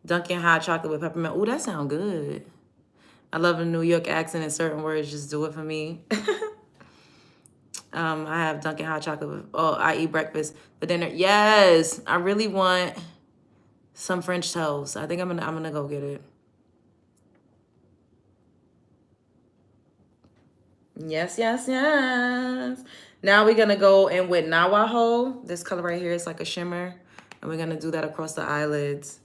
Dunkin' hot chocolate with peppermint. Ooh, that sounds good. I love a New York accent and certain words just do it for me. I have Dunkin' hot chocolate. Oh, I eat breakfast for dinner. Yes, I really want some French toast. I think I'm gonna go get it. Yes, yes, yes. Now we're gonna go in with Nawaho. This color right here is like a shimmer, and we're gonna do that across the eyelids.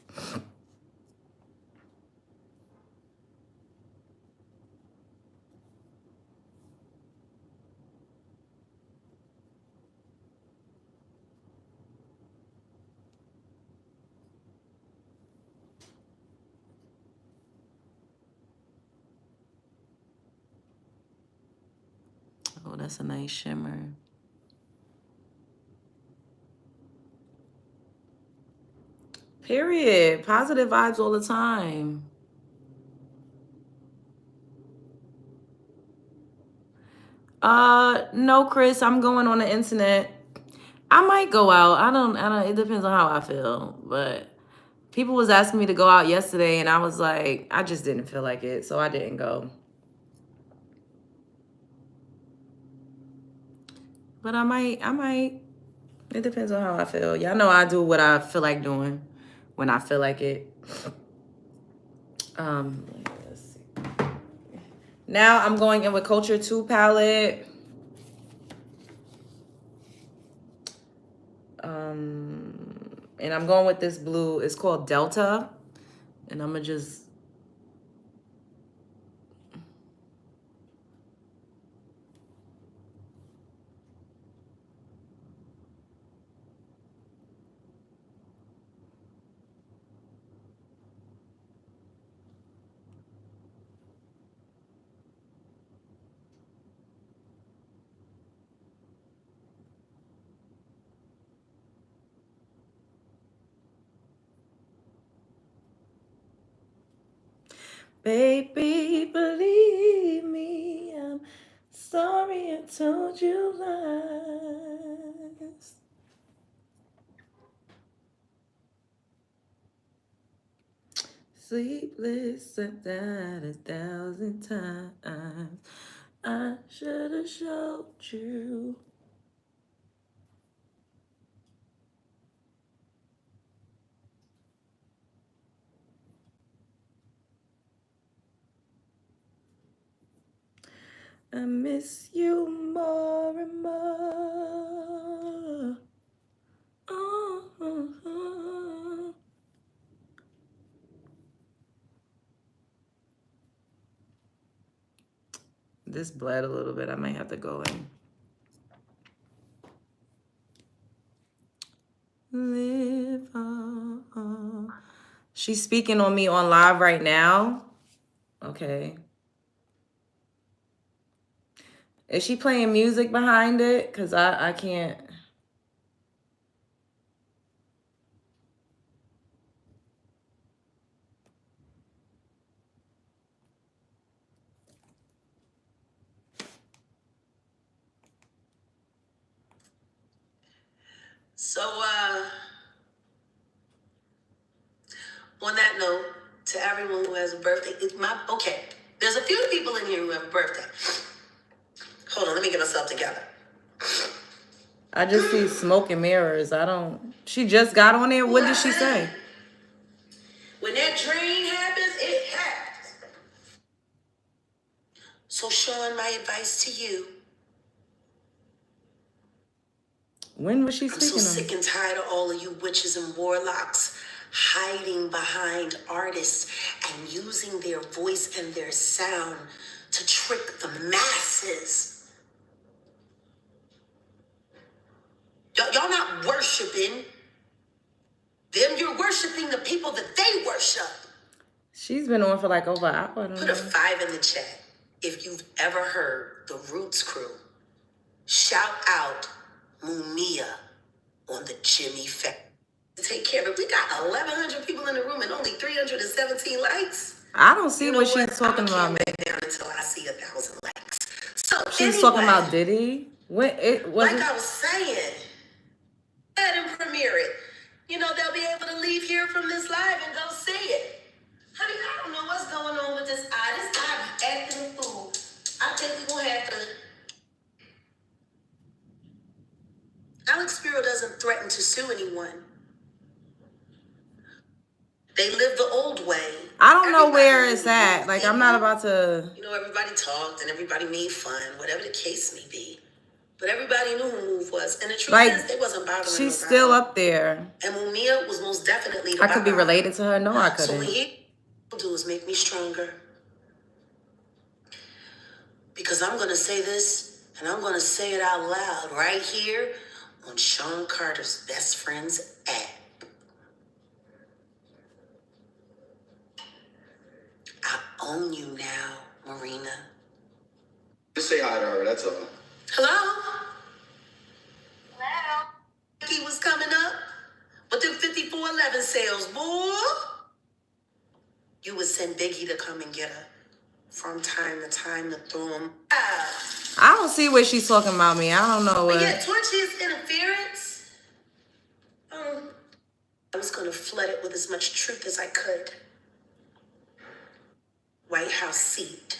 Oh, that's a nice shimmer. Period. Positive vibes all the time. No, Chris, I'm going on the internet. I might go out. I don't, it depends on how I feel. But people was asking me to go out yesterday, and I was like, I just didn't feel like it, so I didn't go. But I might. It depends on how I feel. Y'all know I do what I feel like doing when I feel like it. Let's see. Now I'm going in with Culture 2 palette. And I'm going with this blue. It's called Delta. And I'm gonna just... Baby, believe me, I'm sorry I told you lies. Sleepless at that 1,000 times. I should have showed you. I miss you more and more. Oh. This bled a little bit. I might have to go in. Live on. She's speaking on me on live right now. Okay. Is she playing music behind it? Because I can't. So, on that note, to everyone who has a birthday, there's a few people in here who have a birthday. Hold on, let me get myself together. I just see smoke and mirrors. She just got on there. What did she say? When that drain happens, it happens. So, Sean, my advice to you. When was she I'm speaking so sick and tired of all of you witches and warlocks hiding behind artists and using their voice and their sound to trick the masses. Y'all not worshiping them. You're worshiping the people that they worship. She's been on for like over an hour. Put a 5 in the chat if you've ever heard the Roots Crew shout out Mumia on the Jimmy Fallon. Take care of it. We got 1,100 people in the room and only 317 likes. I don't see what she's talking about. Down until I see 1,000 likes. So she's talking about Diddy. When it was I was saying, go ahead and premiere it. They'll be able to leave here from this live and go see it. Honey, I don't know what's going on with this eye. This eye be acting a fool. I think we're gonna have to. Bronx Bureau doesn't threaten to sue anyone. They live the old way. I don't know where Everybody it's at. Like, I'm not about to... You know, everybody talked and everybody made fun, whatever the case may be. But everybody knew who Move was. And the truth Like, is, they wasn't bothering she's nobody. still up there. And Mumia was most definitely the I could be bottom. related to her. No, I So couldn't. when he do is make me stronger. Because I'm going to say this, and I'm going to say it out loud right here on Sean Carter's Best Friends app. I own you now, Marina. Just say hi to her, that's all. Hello? Hello? He was coming up with them 5411 sales, boy. You would send Biggie to come and get her from time to time to throw him. I don't see where she's talking about me. I don't know what. But yeah, towards his interference, I was going to flood it with as much truth as I could. White House seat,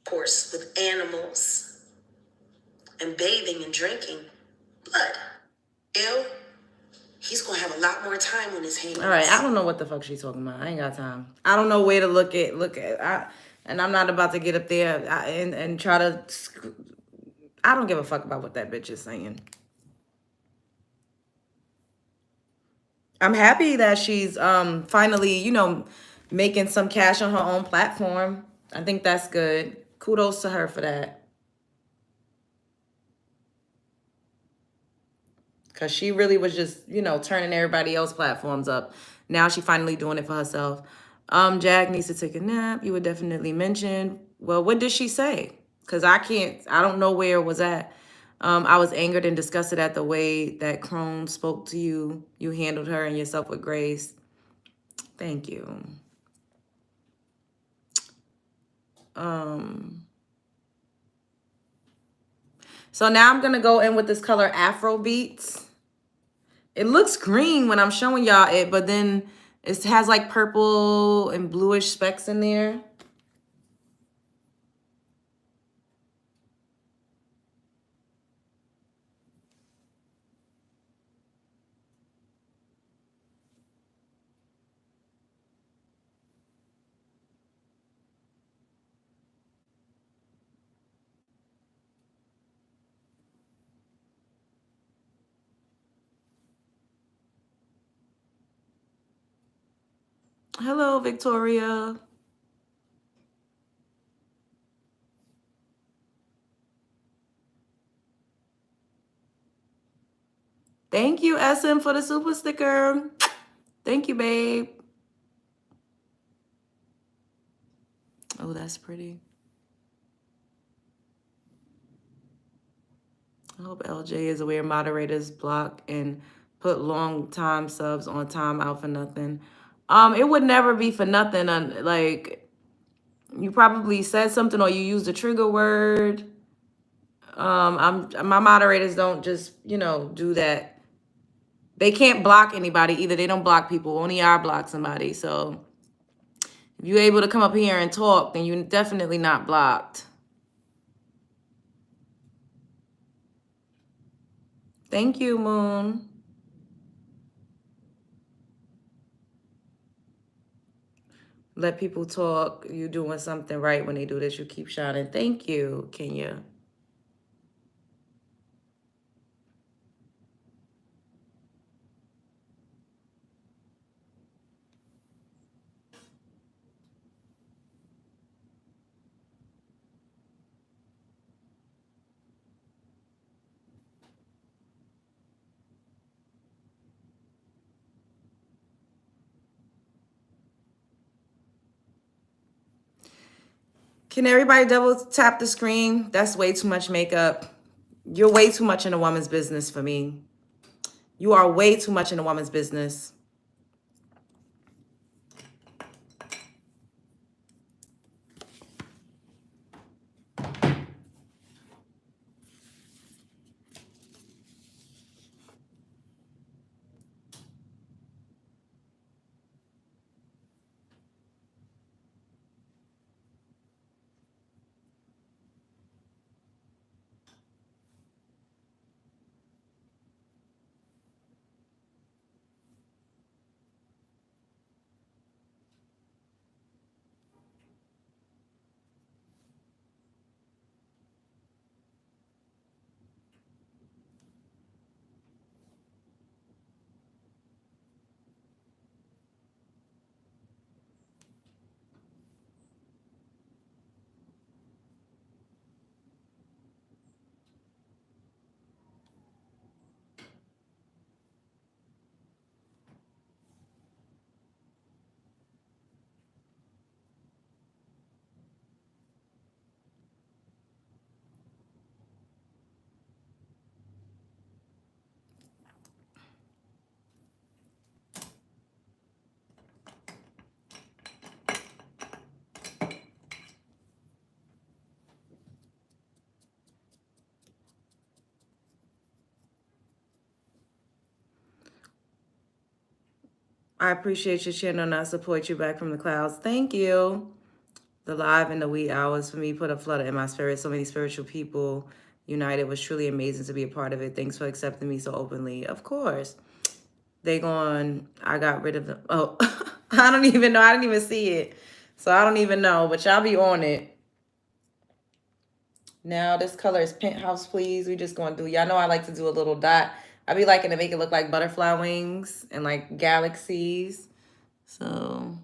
of course, with animals and bathing and drinking blood. Ew. He's going to have a lot more time on his hands. All right, I don't know what the fuck she's talking about. I ain't got time. I don't know where to look at. And I'm not about to get up there and try to... I don't give a fuck about what that bitch is saying. I'm happy that she's finally, you know, making some cash on her own platform. I think that's good. Kudos to her for that. Because she really was just, you know, turning everybody else's platforms up. Now she finally doing it for herself. Jack needs to take a nap. You would definitely mention. Well, what did she say? Because I don't know where it was at. I was angered and disgusted at the way that Crone spoke to you. You handled her and yourself with grace. Thank you. So now I'm going to go in with this color Afro Beats. It looks green when I'm showing y'all it, but then it has like purple and bluish specks in there. Hello, Victoria. Thank you, SM, for the super sticker. Thank you, babe. Oh, that's pretty. I hope LJ is aware moderators block and put long time subs on time out for nothing. It would never be for nothing. Like, you probably said something or you used a trigger word. My moderators don't just, you know, do that. They can't block anybody either. They don't block people. Only I block somebody. So if you're able to come up here and talk, then you're definitely not blocked. Thank you, Moon. Let people talk. You doing something right when they do this. You keep shining. Thank you, Kenya. Can everybody double tap the screen? That's way too much makeup. You're way too much in a woman's business for me. You are way too much in a woman's business. I appreciate your channel and I support you back from the clouds. Thank you. The live in the wee hours for me put a flutter in my spirit. So many spiritual people united. Was truly amazing to be a part of it. Thanks for accepting me so openly. Of course. I got rid of them. Oh, I don't even know. I didn't even see it. So I don't even know, but y'all be on it. Now this color is Penthouse, please. We just going to do, y'all know I like to do a little dot. I be liking to make it look like butterfly wings and like galaxies. So,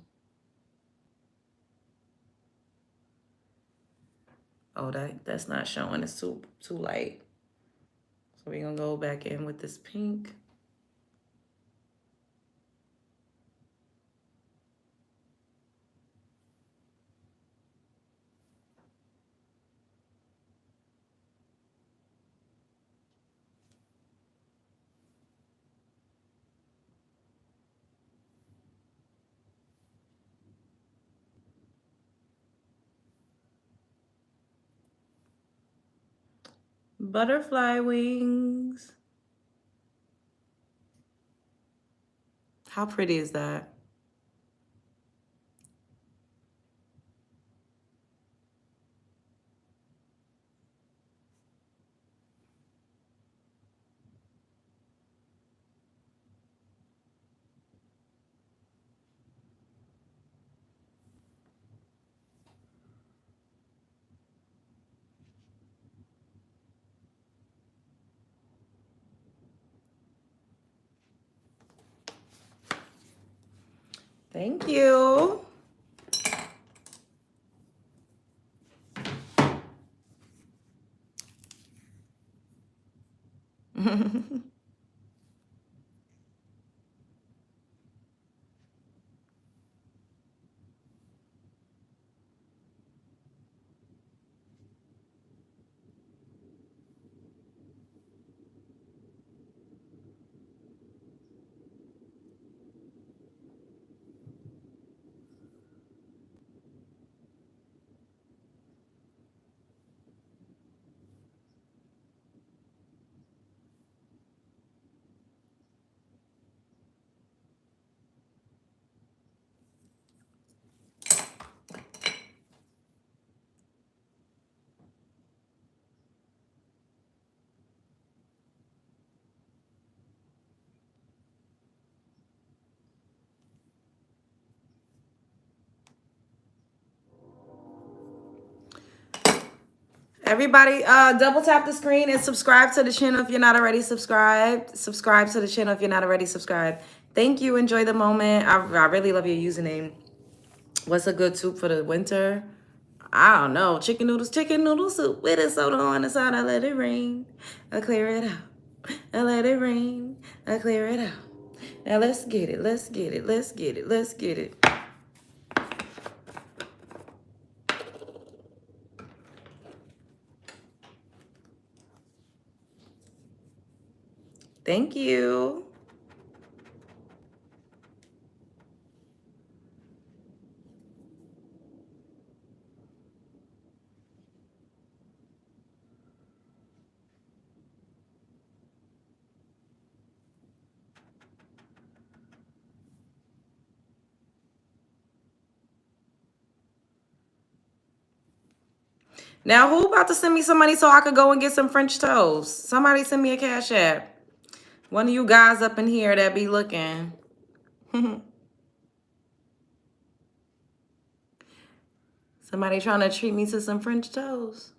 oh, that's not showing. It's too light. So we're gonna go back in with this pink. Butterfly wings. How pretty is that? Thank you. Everybody, double tap the screen and subscribe to the channel if you're not already subscribed. Subscribe to the channel if you're not already subscribed. Thank you. Enjoy the moment. I really love your username. What's a good soup for the winter? I don't know. Chicken noodle soup with a soda on the side. I let it rain. I clear it out. I let it rain. I clear it out. Now let's get it. Let's get it. Let's get it. Let's get it. Thank you. Now, who about to send me some money so I could go and get some French toast? Somebody send me a Cash App. One of you guys up in here that be looking. Somebody trying to treat me to some French toast.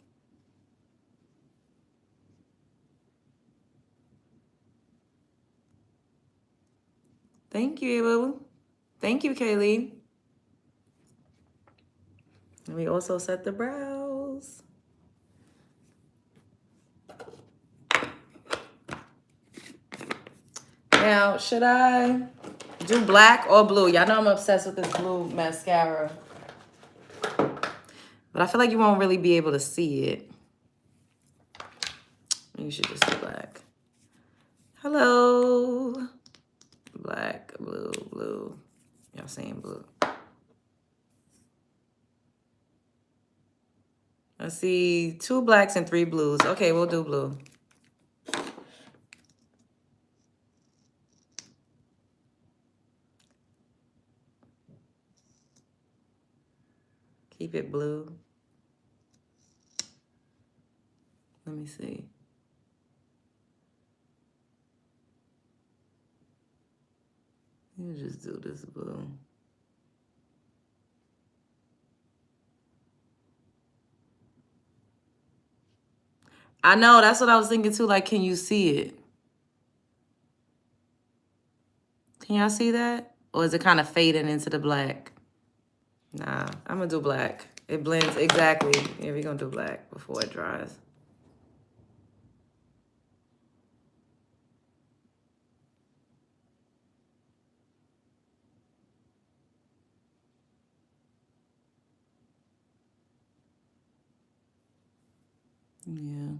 Thank you, boo. Thank you, Kaylee. And we also set the brows. Now, should I do black or blue? Y'all know I'm obsessed with this blue mascara. But I feel like you won't really be able to see it. You should just do black. Hello. Black, blue, blue. Y'all saying blue. Let's see, 2 blacks and 3 blues. Okay, we'll do blue. Keep it blue. Let me see. You just do this blue. I know, that's what I was thinking too. Like, can you see it? Can y'all see that? Or is it kind of fading into the black? Nah, I'm gonna do black. It blends exactly. Yeah, we're gonna do black before it dries. Yeah.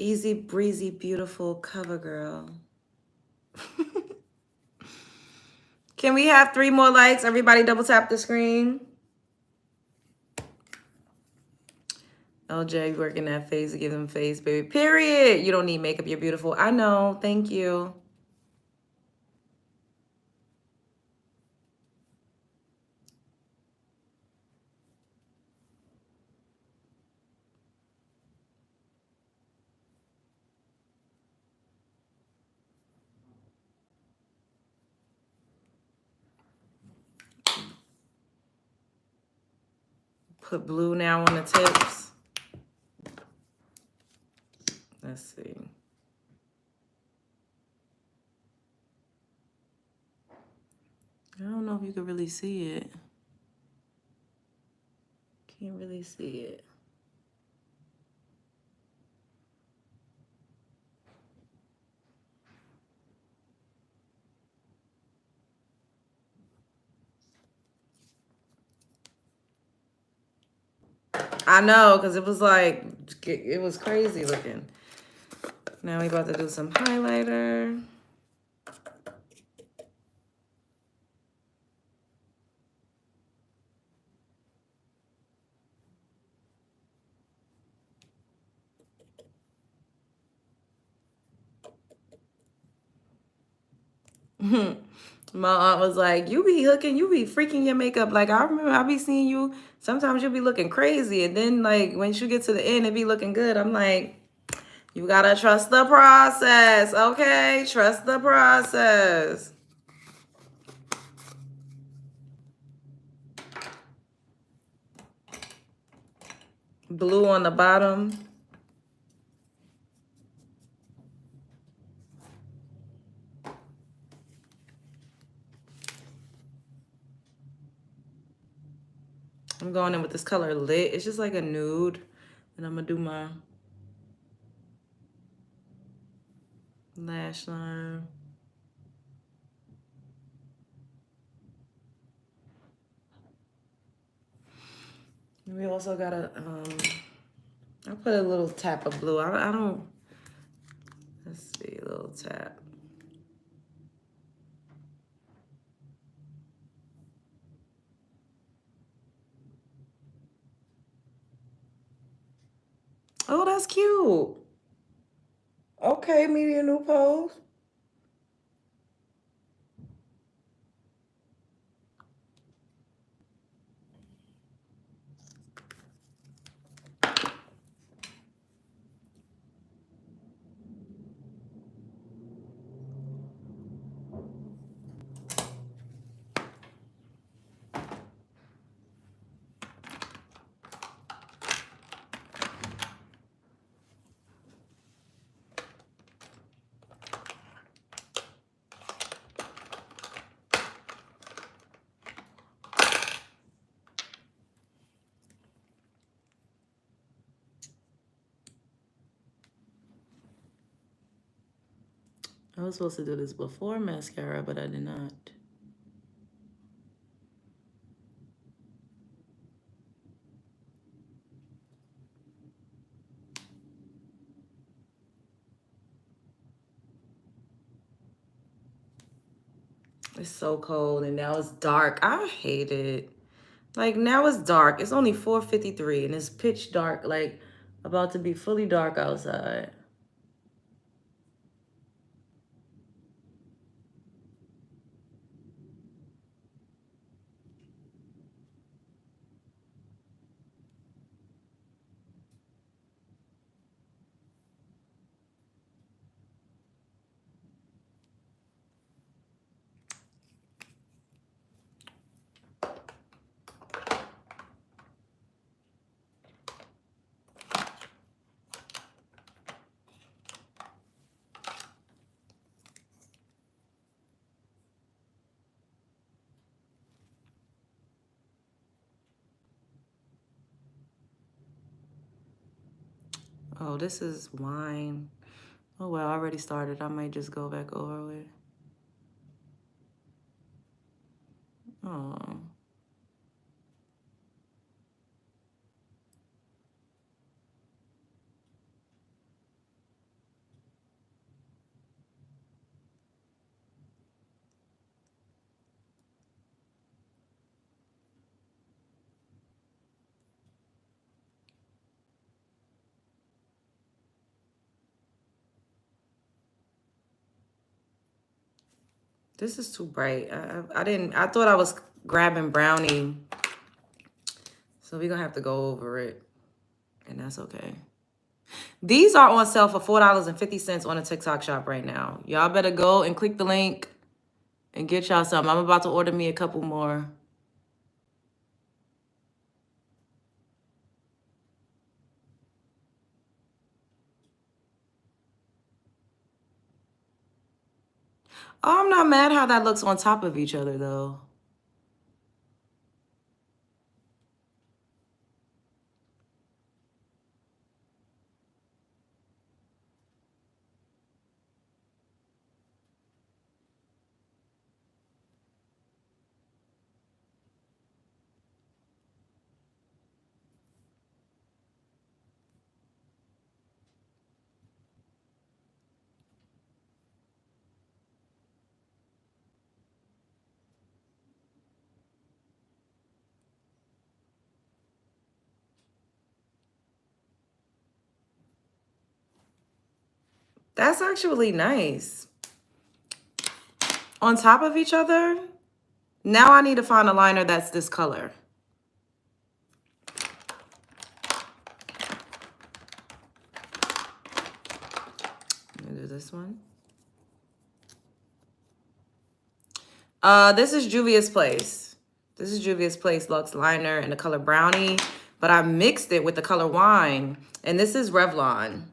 Easy breezy, beautiful cover girl. Can we have 3 more likes? Everybody double tap the screen. LJ working that face to give them face, baby. Period. You don't need makeup. You're beautiful. I know. Thank you. Put blue now on the tips. Let's see. I don't know if you can really see it. Can't really see it. I know, because it was like, it was crazy looking. Now we about to do some highlighter. My aunt was like, you be freaking your makeup. Like, I remember I be seeing you. Sometimes you be looking crazy. And then, like, when you get to the end, it be looking good. I'm like, you gotta trust the process, okay? Trust the process. Blue on the bottom. I'm going in with this color Lit. It's just like a nude. And I'm gonna do my lash line. We also gotta, I put a little tap of blue. I don't, let's see, a little tap. Oh, that's cute. Okay, media new pose. I was supposed to do this before mascara, but I did not. It's so cold and now it's dark. I hate it. Like now it's dark. It's only 4:53 and it's pitch dark, like about to be fully dark outside. Oh, this is wine. Oh well, I already started. I might just go back over it. Oh. This is too bright. I thought I was grabbing brownie. So we're gonna have to go over it. And that's okay. These are on sale for $4.50 on a TikTok shop right now. Y'all better go and click the link and get y'all some. I'm about to order me a couple more. Oh, I'm not mad how that looks on top of each other though. That's actually nice. On top of each other? Now I need to find a liner that's this color. I'm gonna do this one. This is Juvia's Place. This is Juvia's Place Luxe Liner in the color Brownie, but I mixed it with the color Wine, and this is Revlon.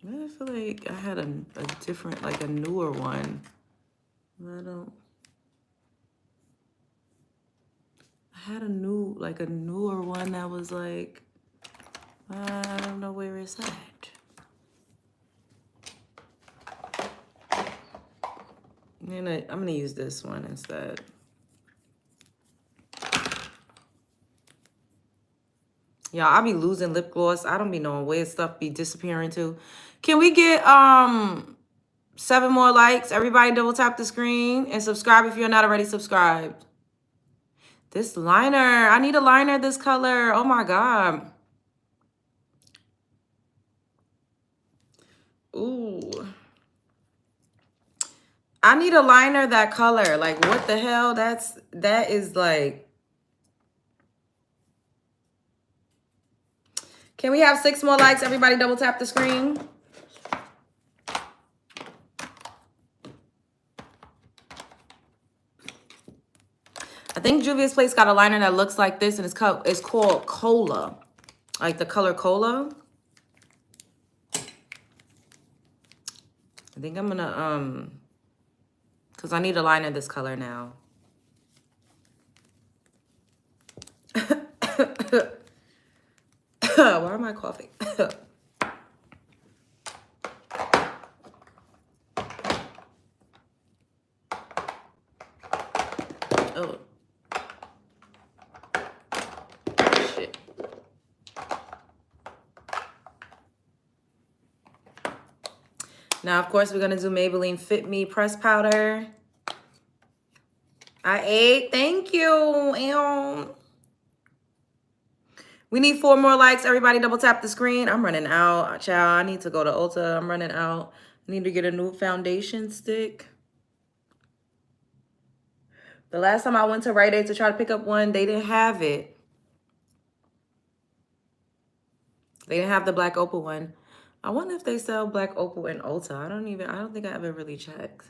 I feel like I had a different, like a newer one. I had a newer one that was like, I don't know where it's at. I'm gonna use this one instead. Y'all, I be losing lip gloss. I don't be knowing where stuff be disappearing to. Can we get 7 more likes? Everybody double tap the screen and subscribe if you're not already subscribed. This liner, I need a liner this color. Oh my God. Ooh. I need a liner that color. Like, what the hell? That is like. Can we have 6 more likes? Everybody double tap the screen. I think Juvia's Place got a liner that looks like this, and it's called Cola. Like the color Cola. I think I'm gonna, because I need a liner this color now. Why am I coughing? Oh. Shit. Now, of course, we're going to do Maybelline Fit Me Press Powder. I ate. Thank you. Ew. We need 4 more likes. Everybody double tap the screen. I'm running out. Child, I need to go to Ulta. I'm running out. I need to get a new foundation stick. The last time I went to Rite Aid to try to pick up one, they didn't have it. They didn't have the Black Opal one. I wonder if they sell Black Opal in Ulta. I don't think I ever really checked.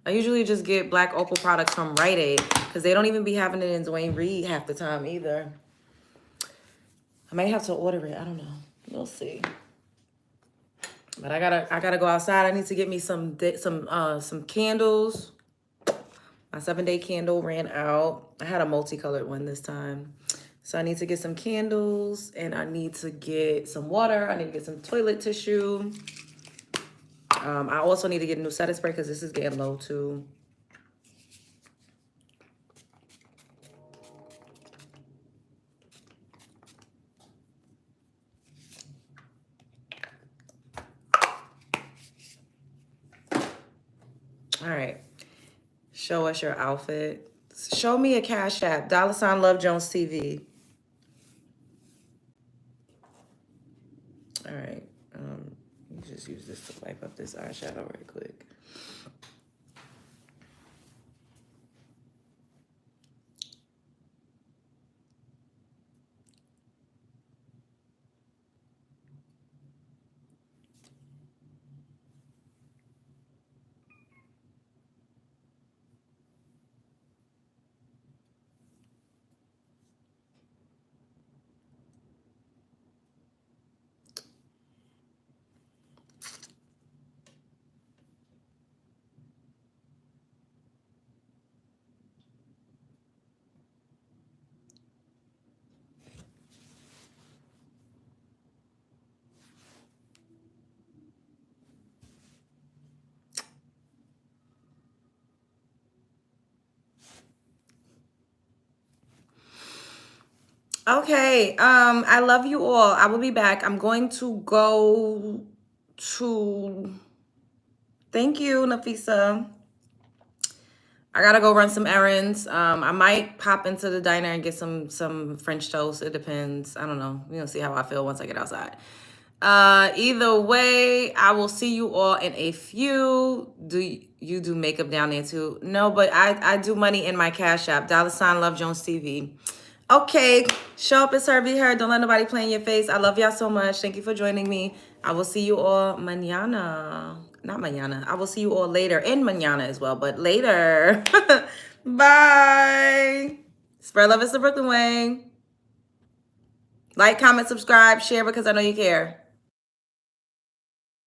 I usually just get Black Opal products from Rite Aid because they don't even be having it in Dwayne Reed half the time either. I might have to order it. I don't know. We'll see. But I gotta go outside. I need to get me some candles. My 7-day candle ran out. I had a multicolored one this time. So I need to get some candles and I need to get some water. I need to get some toilet tissue. I also need to get a new setting spray because this is getting low too. All right. Show us your outfit. Show me a Cash App. $ Love Jones TV. All right. Let me just use this to wipe up this eyeshadow right quick. Okay, I love you all. I will be back. I'm going to go to, thank you, Nafisa. I gotta go run some errands. I might pop into the diner and get some French toast. It depends. I don't know. We're gonna see how I feel once I get outside. Either way, I will see you all in a few. Do you do makeup down there too? No, but I do money in my Cash App. $ Love Jones TV. Okay, show up, it's her, be heard. Don't let nobody play in your face. I love y'all so much. Thank you for joining me. I will see you all mañana. Not mañana. I will see you all later, and mañana as well, but later. Bye. Spread love is the Brooklyn way. Like, comment, subscribe, share because I know you care.